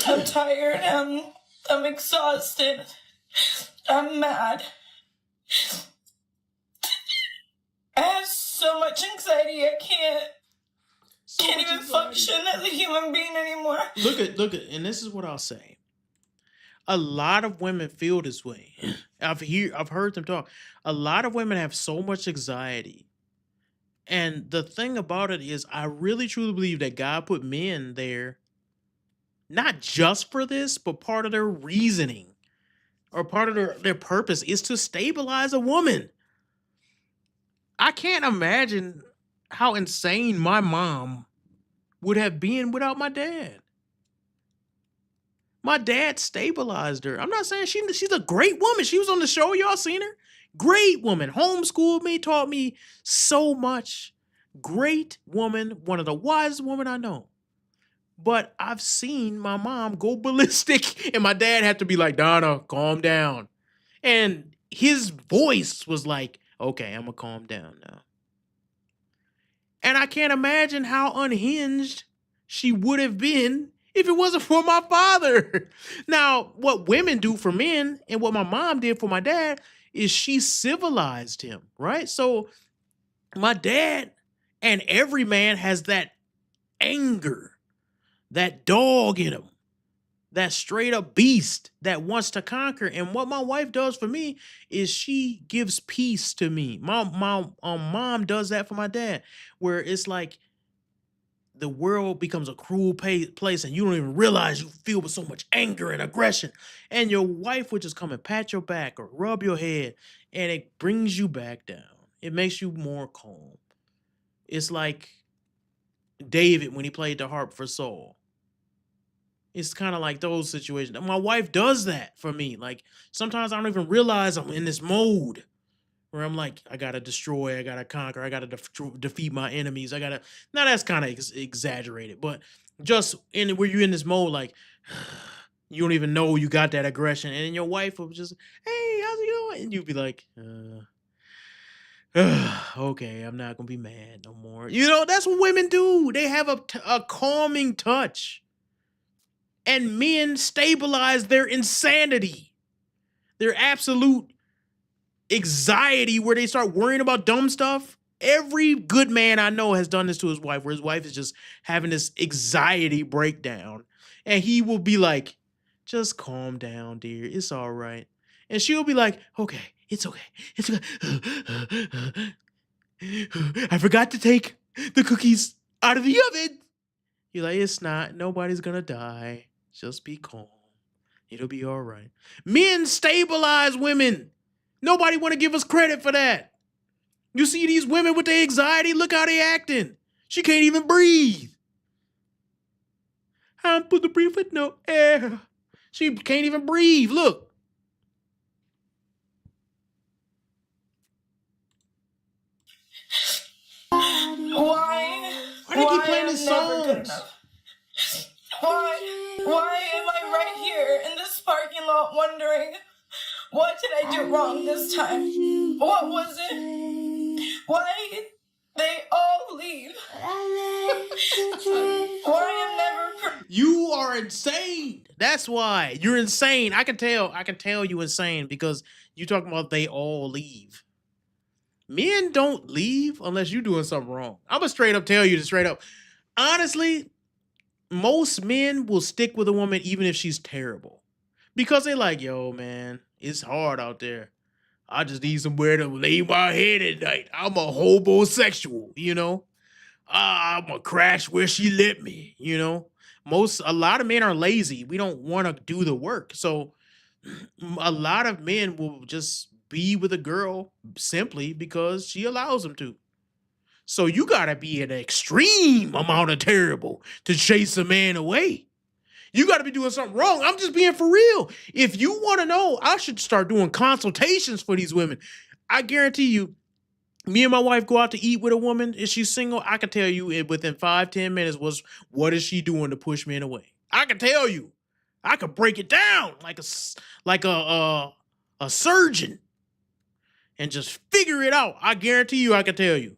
I'm tired. I'm exhausted. I'm mad. I have so much anxiety. I can't even function as a human being anymore. Look at, and this is what I'll say. A lot of women feel this way. I've heard them talk. A lot of women have so much anxiety. And the thing about it is, I really truly believe that God put men there, not just for this, but part of their reasoning or part of their purpose is to stabilize a woman. I can't imagine how insane my mom would have been without my dad. My dad stabilized her. I'm not saying she's a great woman. She was on the show. Y'all seen her? Great woman. Homeschooled me, taught me so much. Great woman. One of the wisest women I know. But I've seen my mom go ballistic and my dad had to be like, Donna, calm down. And his voice was like, okay, I'm gonna calm down now. And I can't imagine how unhinged she would have been if it wasn't for my father. Now, what women do for men and what my mom did for my dad is she civilized him, right? So my dad and every man has that anger, that dog in him, that straight up beast that wants to conquer. And what my wife does for me is she gives peace to me. My mom does that for my dad, where it's like the world becomes a cruel place and you don't even realize you feel with so much anger and aggression. And your wife would just come and pat your back or rub your head and it brings you back down. It makes you more calm. It's like David when he played the harp for Saul. It's kind of like those situations. My wife does that for me. Like sometimes I don't even realize I'm in this mode, where I'm like, I gotta destroy, I gotta conquer, I gotta defeat my enemies. Now that's kind of exaggerated, but just where you're in this mode, like you don't even know you got that aggression, and then your wife will just, hey, how's it going? And you'd be like, okay, I'm not gonna be mad no more. You know, that's what women do. They have a calming touch, and men stabilize their insanity, their absolute anxiety, where they start worrying about dumb stuff. Every good man I know has done this to his wife, where his wife is just having this anxiety breakdown, and he will be like, just calm down, dear, it's all right. And she'll be like, okay, it's okay, it's okay. I forgot to take the cookies out of the oven. You're like, it's not, nobody's gonna die, just be calm, it'll be all right. Men stabilize women. Nobody want to give us credit for that. You see these women with their anxiety, look how they acting. She can't even breathe. I'm supposed to breathe with no air. She can't even breathe, look. Why do you keep playing these never good songs? enough? Why am I right here in this parking lot wondering, what did I do wrong this time? What was it? Why did they all leave? Why am never... You are insane. That's why. You're insane. I can tell you insane because you talking about they all leave. Men don't leave unless you're doing something wrong. I'm gonna straight up tell you this straight up. Honestly, most men will stick with a woman even if she's terrible. Because they're like, yo, man, it's hard out there. I just need somewhere to lay my head at night. I'm a homosexual, you know? I'm a crash where she let me, you know? A lot of men are lazy. We don't want to do the work. So a lot of men will just be with a girl simply because she allows them to. So you got to be an extreme amount of terrible to chase a man away. You got to be doing something wrong. I'm just being for real. If you want to know, I should start doing consultations for these women. I guarantee you, me and my wife go out to eat with a woman. Is she single? I can tell you within 5-10 minutes what is she doing to push men away. I can tell you. I could break it down like a surgeon and just figure it out. I guarantee you I can tell you.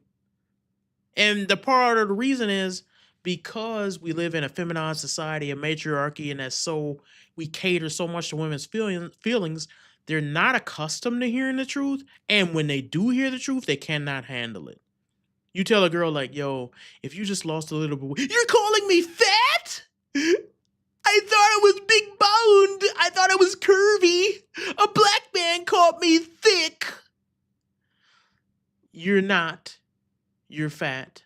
And the part of the reason is because we live in a feminized society, a matriarchy, and we cater so much to women's feelings, they're not accustomed to hearing the truth. And when they do hear the truth, they cannot handle it. You tell a girl like, yo, if you just lost a little bit, you're calling me fat? I thought I was big boned. I thought I was curvy. A black man called me thick. You're not. You're fat.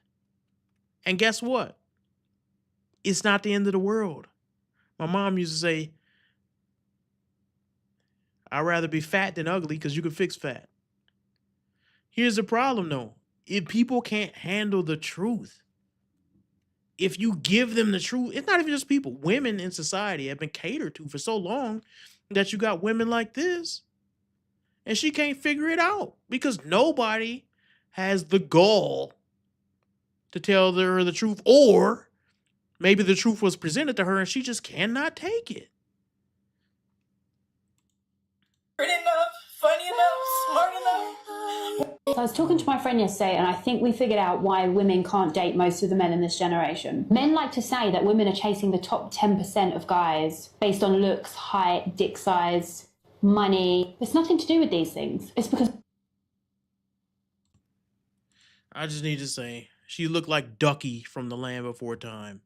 And guess what? It's not the end of the world. My mom used to say, I'd rather be fat than ugly because you can fix fat. Here's the problem, though. If people can't handle the truth, if you give them the truth, it's not even just people. Women in society have been catered to for so long that you got women like this, and she can't figure it out because nobody has the gall to tell her the truth, or maybe the truth was presented to her and she just cannot take it. Pretty enough, funny enough, smart enough. So I was talking to my friend yesterday, and I think we figured out why women can't date most of the men in this generation. Men like to say that women are chasing the top 10% of guys based on looks, height, dick size, money. It's nothing to do with these things. It's because... I just need to say, she looked like Ducky from The Land Before Time.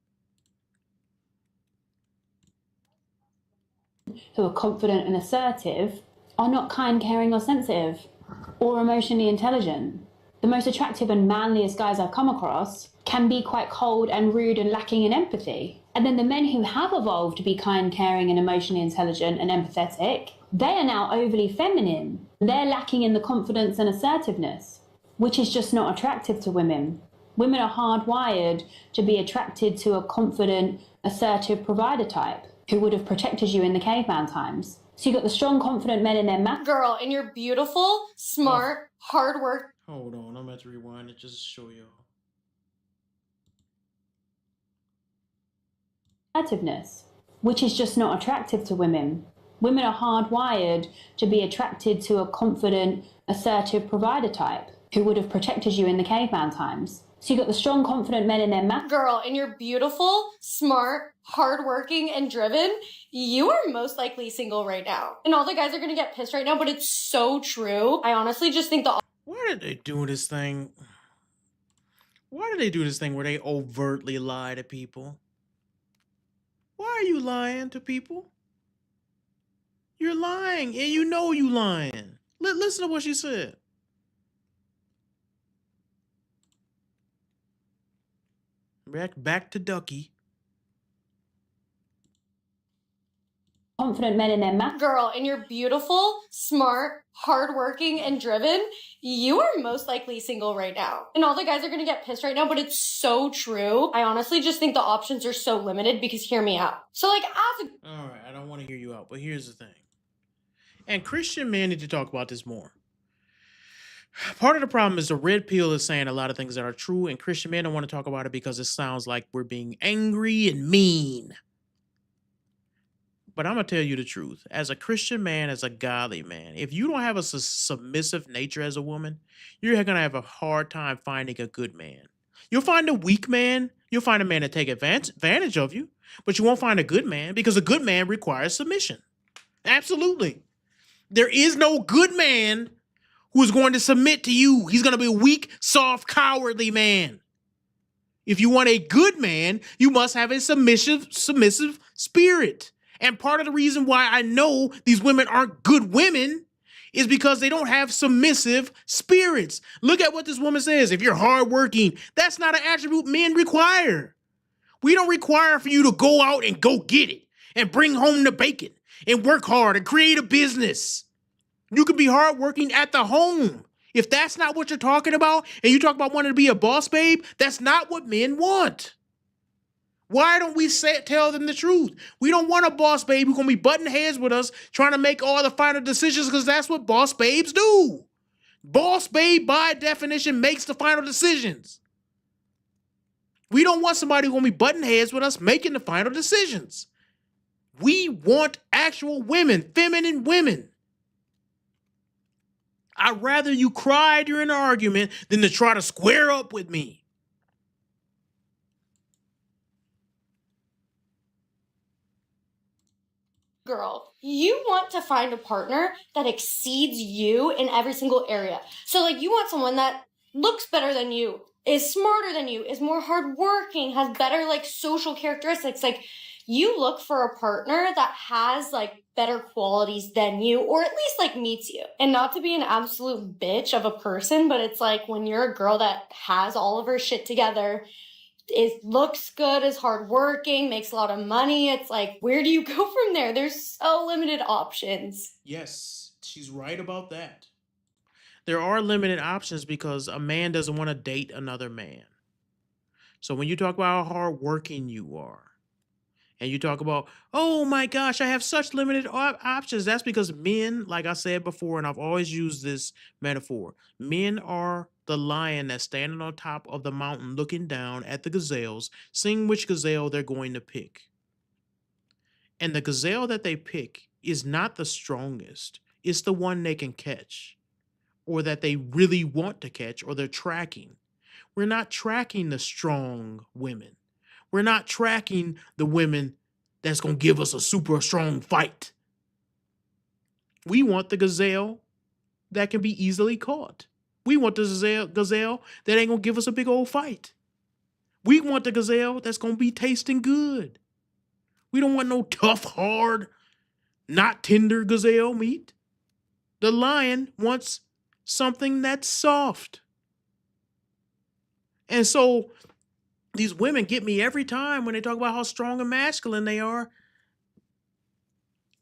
who are confident and assertive are not kind, caring, or sensitive, or emotionally intelligent. The most attractive and manliest guys I've come across can be quite cold and rude and lacking in empathy. And then the men who have evolved to be kind, caring, and emotionally intelligent and empathetic, they are now overly feminine. They're lacking in the confidence and assertiveness, which is just not attractive to women. Women are hardwired to be attracted to a confident, assertive provider type who would have protected you in the caveman times. So you got the strong, confident men in their Girl, and you're beautiful, smart, hard work. Hold on, I'm going to rewind it just to show you. Assertiveness, which is just not attractive to women. Women are hardwired to be attracted to a confident, assertive provider type who would have protected you in the caveman times. So you got the strong, confident men in their Girl, and you're beautiful, smart, hardworking, and driven. You are most likely single right now. And all the guys are gonna get pissed right now, but it's so true. I honestly just think the... Why did they do this thing? Why did they do this thing where they overtly lie to people? Why are you lying to people? You're lying, and you know you lying. Listen to what she said. Back to Ducky. confident men in their Girl, and you're beautiful, smart, hardworking, and driven. You are most likely single right now. And all the guys are gonna get pissed right now, but it's so true. I honestly just think the options are so limited because hear me out. So like as a... All right, I don't want to hear you out, but here's the thing. And Christian men need to talk about this more. Part of the problem is the red pill is saying a lot of things that are true, and Christian men don't want to talk about it because it sounds like we're being angry and mean. But I'm going to tell you the truth. As a Christian man, as a godly man, if you don't have a submissive nature as a woman, you're going to have a hard time finding a good man. You'll find a weak man. You'll find a man that take advantage of you, but you won't find a good man because a good man requires submission. Absolutely. There is no good man who's going to submit to you. He's going to be a weak, soft, cowardly man. If you want a good man, you must have a submissive spirit. And part of the reason why I know these women aren't good women is because they don't have submissive spirits. Look at what this woman says. If you're hardworking, that's not an attribute men require. We don't require for you to go out and go get it and bring home the bacon and work hard and create a business. You could be hardworking at the home. If that's not what you're talking about, and you talk about wanting to be a boss babe, that's not what men want. Why don't we tell them the truth? We don't want a boss babe who's going to be butting heads with us, trying to make all the final decisions, because that's what boss babes do. Boss babe, by definition, makes the final decisions. We don't want somebody who's going to be butting heads with us, making the final decisions. We want actual women, feminine women. I'd rather you cry during an argument than to try to square up with me. Girl, you want to find a partner that exceeds you in every single area. So like you want someone that looks better than you, is smarter than you, is more hardworking, has better like social characteristics. Like you look for a partner that has like better qualities than you, or at least like meets you. And not to be an absolute bitch of a person, but it's like when you're a girl that has all of her shit together, looks good, is hardworking, makes a lot of money. It's like, where do you go from there? There's so limited options. Yes, she's right about that. There are limited options because a man doesn't want to date another man. So when you talk about how hardworking you are, and you talk about, oh my gosh, I have such limited options, that's because men, like I said before, and I've always used this metaphor, men are the lion that's standing on top of the mountain looking down at the gazelles, seeing which gazelle they're going to pick. And the gazelle that they pick is not the strongest. It's the one they can catch, or that they really want to catch, or they're tracking. We're not tracking the strong women. We're not tracking the women that's going to give us a super strong fight. We want the gazelle that can be easily caught. We want the gazelle that ain't going to give us a big old fight. We want the gazelle that's going to be tasting good. We don't want no tough, hard, not tender gazelle meat. The lion wants something that's soft. And so these women get me every time when they talk about how strong and masculine they are.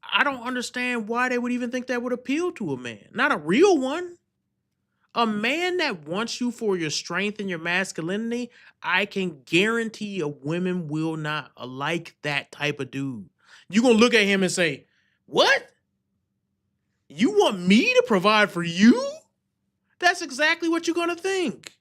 I don't understand why they would even think that would appeal to a man. Not a real one. A man that wants you for your strength and your masculinity, I can guarantee a woman will not like that type of dude. You're going to look at him and say, what? You want me to provide for you? That's exactly what you're gonna think.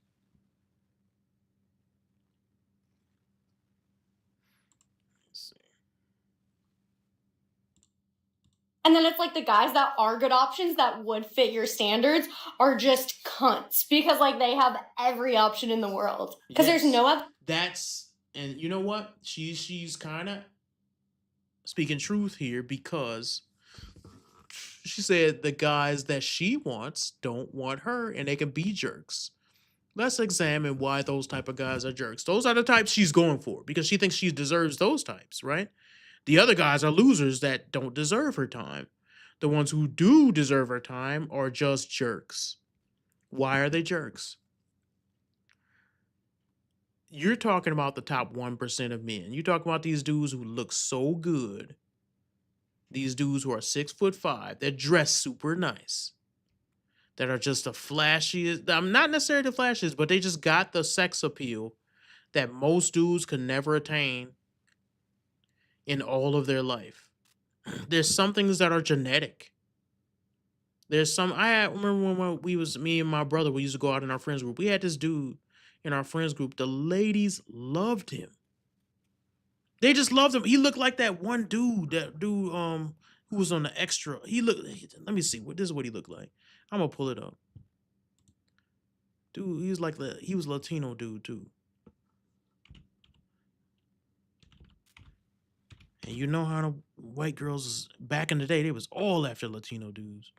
And then it's like the guys that are good options that would fit your standards are just cunts because like they have every option in the world. Because there's no other. And you know what? She's kind of speaking truth here because she said the guys that she wants don't want her and they can be jerks. Let's examine why those type of guys are jerks. Those are the types she's going for because she thinks she deserves those types, right? The other guys are losers that don't deserve her time. The ones who do deserve her time are just jerks. Why are they jerks? You're talking about the top 1% of men. You're talking about these dudes who look so good. These dudes who are 6'5", they're dressed super nice. That are just the flashiest. I'm not necessarily the flashiest, but they just got the sex appeal that most dudes could never attain in all of their life. There's some things that are genetic. There's some. I remember when me and my brother, we used to go out in our friends group. We had this dude in our friends group. The ladies loved him. They just loved him. He looked like that one dude. Who was on the extra. Let me see. This is what he looked like. I'm gonna pull it up. Dude, he was Latino dude too. And you know how the white girls back in the day, they was all after Latino dudes.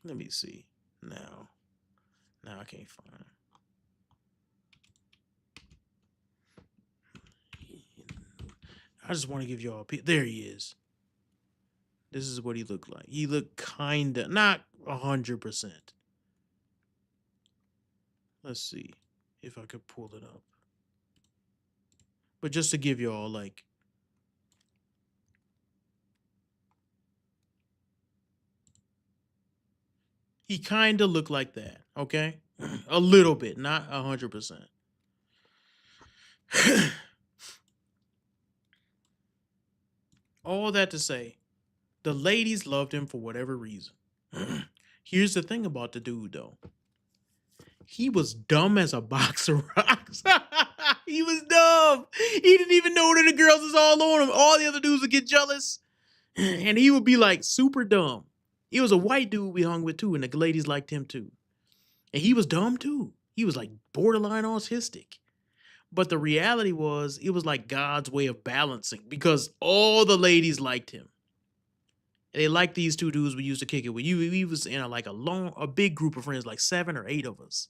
Let me see. Now I can't find him. I just want to give y'all there he is. This is what he looked like. He looked kinda, not 100%. Let's see if I could pull it up. But just to give y'all like, he kinda looked like that, okay? A little bit, not 100%. All that to say, the ladies loved him for whatever reason. Here's the thing about the dude, though. He was dumb as a box of rocks. He was dumb. He didn't even know that the girls was all on him. All the other dudes would get jealous. And he would be like super dumb. He was a white dude we hung with too, and the ladies liked him too. And he was dumb too. He was like borderline autistic. But the reality was, it was like God's way of balancing because all the ladies liked him. And they liked these two dudes we used to kick it with. We was in a big group of friends, like 7 or 8 of us.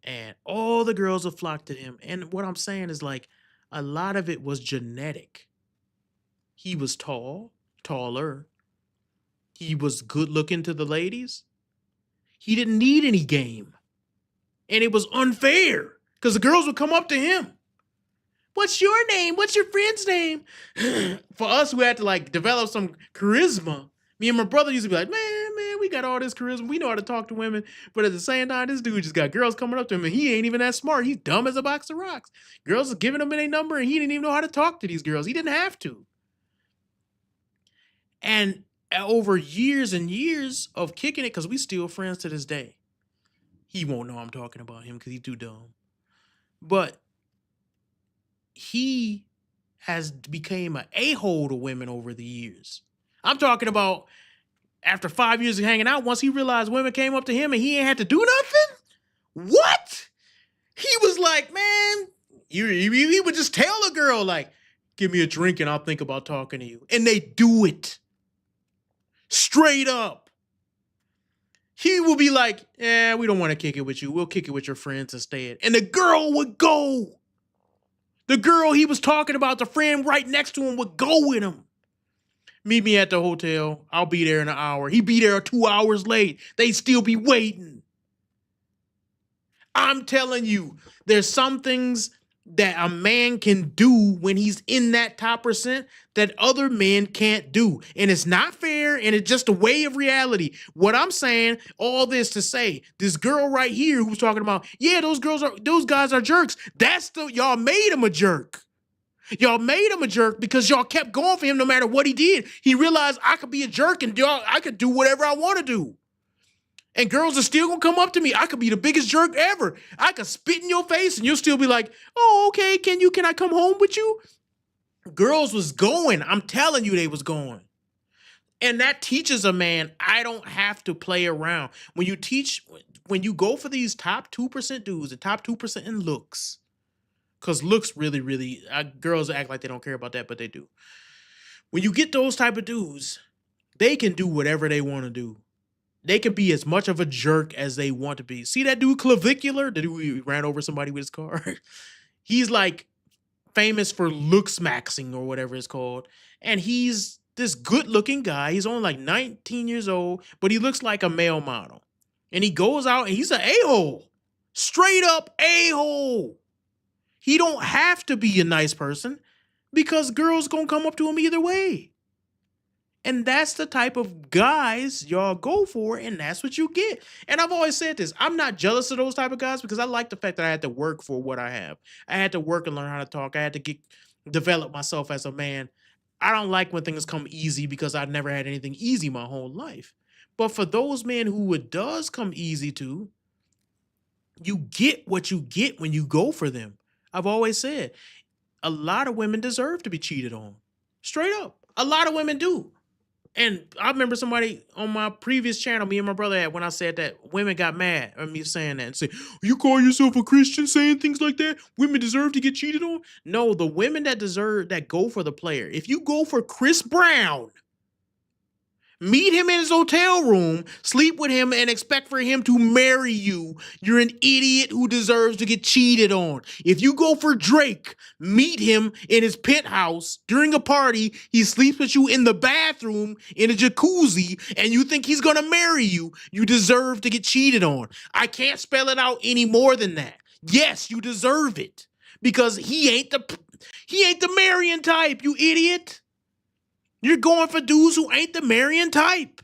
And all the girls would flock to him. And what I'm saying is like, a lot of it was genetic. He was taller. He was good looking to the ladies. He didn't need any game. And it was unfair. Because the girls would come up to him. What's your name? What's your friend's name? For us, we had to like develop some charisma. Me and my brother used to be like, man, we got all this charisma. We know how to talk to women. But at the same time, this dude just got girls coming up to him and he ain't even that smart. He's dumb as a box of rocks. Girls are giving him a number and he didn't even know how to talk to these girls. He didn't have to. And over years and years of kicking it, because we still friends to this day. He won't know I'm talking about him because he's too dumb. But he has became an a-hole to women over the years. I'm talking about after 5 years of hanging out, once he realized women came up to him and he ain't had to do nothing. What? He was like, man, he would just tell a girl like, give me a drink and I'll think about talking to you. And they do it. Straight up. He will be like, we don't want to kick it with you. We'll kick it with your friends instead. And the girl would go. The girl he was talking about, the friend right next to him, would go with him. Meet me at the hotel. I'll be there in an hour. He'd be there 2 hours late. They'd still be waiting. I'm telling you, there's some things that a man can do when he's in that top percent that other men can't do. And it's not fair, and it's just a way of reality. What I'm saying, all this to say, this girl right here who's talking about, yeah, those guys are jerks. Y'all made him a jerk. Y'all made him a jerk because y'all kept going for him no matter what he did. He realized I could be a jerk and I could do whatever I want to do. And girls are still gonna come up to me. I could be the biggest jerk ever. I could spit in your face and you'll still be like, oh, okay, can I come home with you? Girls was going. I'm telling you they was going. And that teaches a man, I don't have to play around. When you go for these top 2% dudes, the top 2% in looks, because looks really, girls act like they don't care about that, but they do. When you get those type of dudes, they can do whatever they want to do. They can be as much of a jerk as they want to be. See that dude Clavicular? The dude who ran over somebody with his car? He's like famous for looks maxing or whatever it's called. And he's this good looking guy. He's only like 19 years old, but he looks like a male model. And he goes out and he's an a-hole. Straight up a-hole. He don't have to be a nice person because girls gonna come up to him either way. And that's the type of guys y'all go for, and that's what you get. And I've always said this. I'm not jealous of those type of guys because I like the fact that I had to work for what I have. I had to work and learn how to talk. I had to develop myself as a man. I don't like when things come easy because I've never had anything easy my whole life. But for those men who it does come easy to, you get what you get when you go for them. I've always said, a lot of women deserve to be cheated on. Straight up. A lot of women do. And I remember somebody on my previous channel, me and my brother had, when I said that, women got mad at me saying that and say, you call yourself a Christian saying things like that? Women deserve to get cheated on? No, the women that go for the player. If you go for Chris Brown, meet him in his hotel room, sleep with him, and expect for him to marry you, you're an idiot who deserves to get cheated on. If you go for Drake, meet him in his penthouse during a party, he sleeps with you in the bathroom in a jacuzzi, and you think he's gonna marry you, you deserve to get cheated on. I can't spell it out any more than that. Yes, you deserve it. Because he ain't the marrying type, you idiot. You're going for dudes who ain't the marrying type.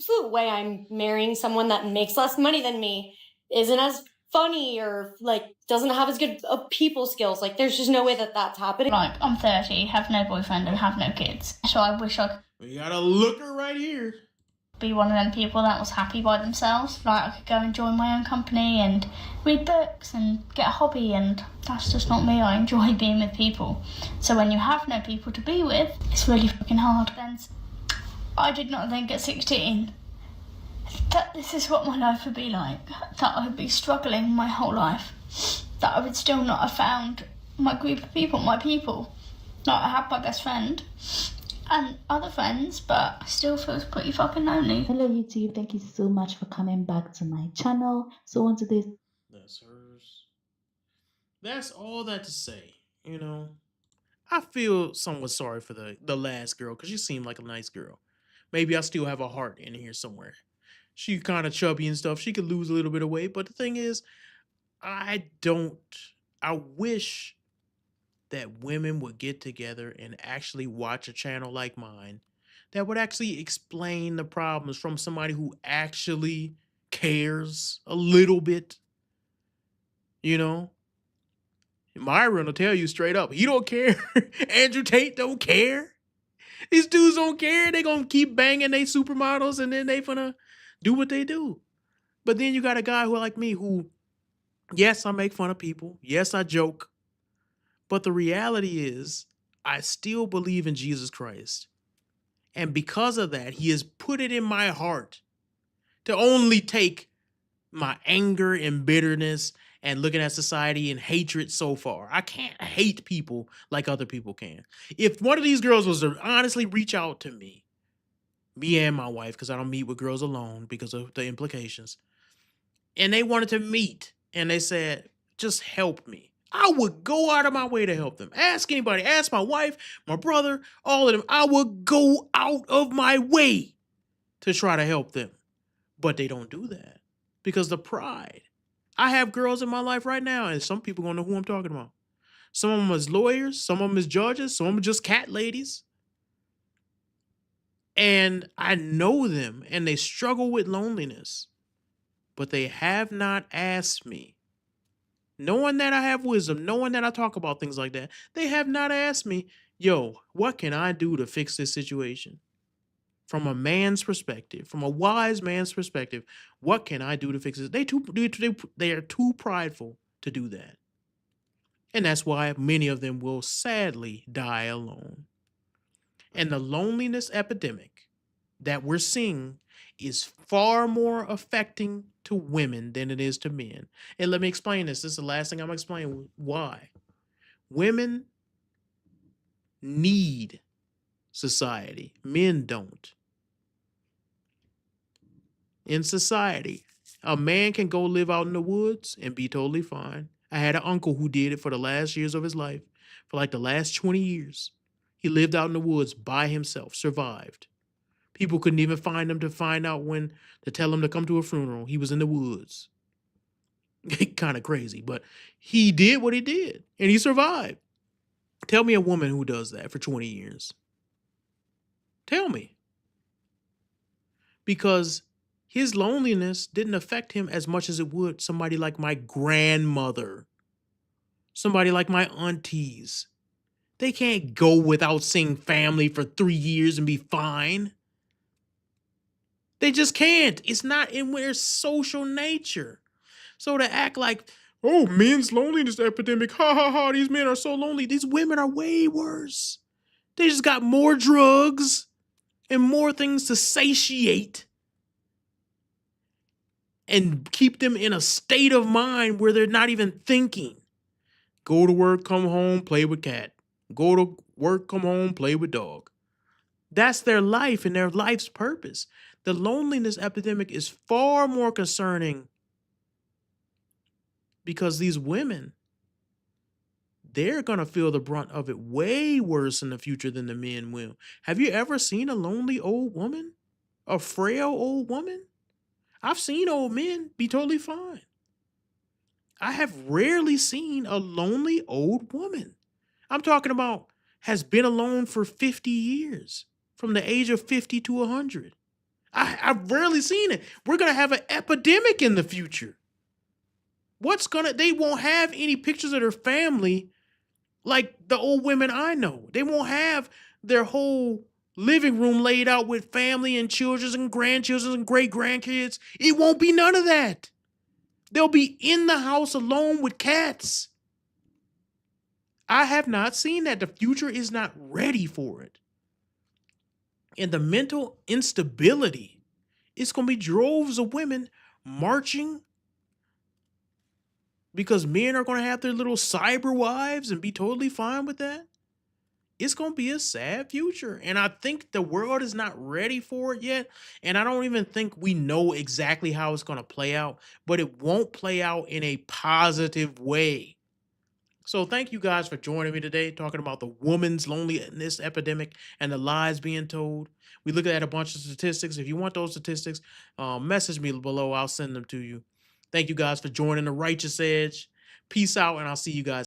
Absolute way I'm marrying someone that makes less money than me isn't as funny or like doesn't have as good people skills. Like there's just no way that that's happening. Like I'm 30, have no boyfriend and have no kids. So I wish I could. We got a looker right here. Be one of them people that was happy by themselves. Like I could go and join my own company and read books and get a hobby, and that's just not me. I enjoy being with people. So when you have no people to be with, it's really fucking hard. Then I did not think at 16 that this is what my life would be like. That I would be struggling my whole life. That I would still not have found my group of people, my people. Like I have my best friend and other friends, but I still feels pretty fucking lonely. Hello YouTube, thank you so much for coming back to my channel. So on today's... That's hers. That's all that to say, you know. I feel somewhat sorry for the last girl because she seemed like a nice girl. Maybe I still have a heart in here somewhere. She kind of chubby and stuff. She could lose a little bit of weight, but the thing is, I wish that women would get together and actually watch a channel like mine that would actually explain the problems from somebody who actually cares a little bit. You know? Myron will tell you straight up, he don't care. Andrew Tate don't care. These dudes don't care. They gonna keep banging they supermodels and then they gonna do what they do. But then you got a guy who like me who, yes, I make fun of people. Yes, I joke. But the reality is, I still believe in Jesus Christ. And because of that, he has put it in my heart to only take my anger and bitterness and looking at society and hatred so far. I can't hate people like other people can. If one of these girls was to honestly reach out to me and my wife, because I don't meet with girls alone because of the implications, and they wanted to meet and they said, just help me, I would go out of my way to help them. Ask anybody, ask my wife, my brother, all of them. I would go out of my way to try to help them. But they don't do that because the pride. I have girls in my life right now, and some people gonna know who I'm talking about. Some of them is lawyers, some of them is judges, some of them are just cat ladies. And I know them, and they struggle with loneliness, but they have not asked me. Knowing that I have wisdom, knowing that I talk about things like that, they have not asked me, yo, what can I do to fix this situation? From a man's perspective, from a wise man's perspective, what can I do to fix this? They are too prideful to do that. And that's why many of them will sadly die alone. And the loneliness epidemic that we're seeing is far more affecting to women than it is to men. And let me explain this. This is the last thing I'm going to explain why. Women need society. Men don't. In society, a man can go live out in the woods and be totally fine. I had an uncle who did it for the last years of his life. For like the last 20 years. He lived out in the woods by himself, survived. People couldn't even find him to find out when to tell him to come to a funeral. He was in the woods. Kind of crazy, but he did what he did and he survived. Tell me a woman who does that for 20 years. Tell me. Because his loneliness didn't affect him as much as it would somebody like my grandmother, somebody like my aunties. They can't go without seeing family for 3 years and be fine. They just can't. It's not in their social nature. So to act like, oh, men's loneliness epidemic, ha ha ha, these men are so lonely. These women are way worse. They just got more drugs and more things to satiate and keep them in a state of mind where they're not even thinking. Go to work, come home, play with cat. Go to work, come home, play with dog. That's their life and their life's purpose. The loneliness epidemic is far more concerning because these women, they're going to feel the brunt of it way worse in the future than the men will. Have you ever seen a lonely old woman? A frail old woman? I've seen old men be totally fine. I have rarely seen a lonely old woman. I'm talking about has been alone for 50 years, from the age of 50 to 100. I've rarely seen it. We're going to have an epidemic in the future. They won't have any pictures of their family like the old women I know. They won't have their whole living room laid out with family and children and grandchildren and great-grandkids. It won't be none of that. They'll be in the house alone with cats. I have not seen that. The future is not ready for it. And the mental instability, it's going to be droves of women marching because men are going to have their little cyber wives and be totally fine with that. It's going to be a sad future. And I think the world is not ready for it yet. And I don't even think we know exactly how it's going to play out, but it won't play out in a positive way. So thank you guys for joining me today, talking about the woman's loneliness epidemic and the lies being told. We looked at a bunch of statistics. If you want those statistics, message me below. I'll send them to you. Thank you guys for joining the Righteous Edge. Peace out, and I'll see you guys.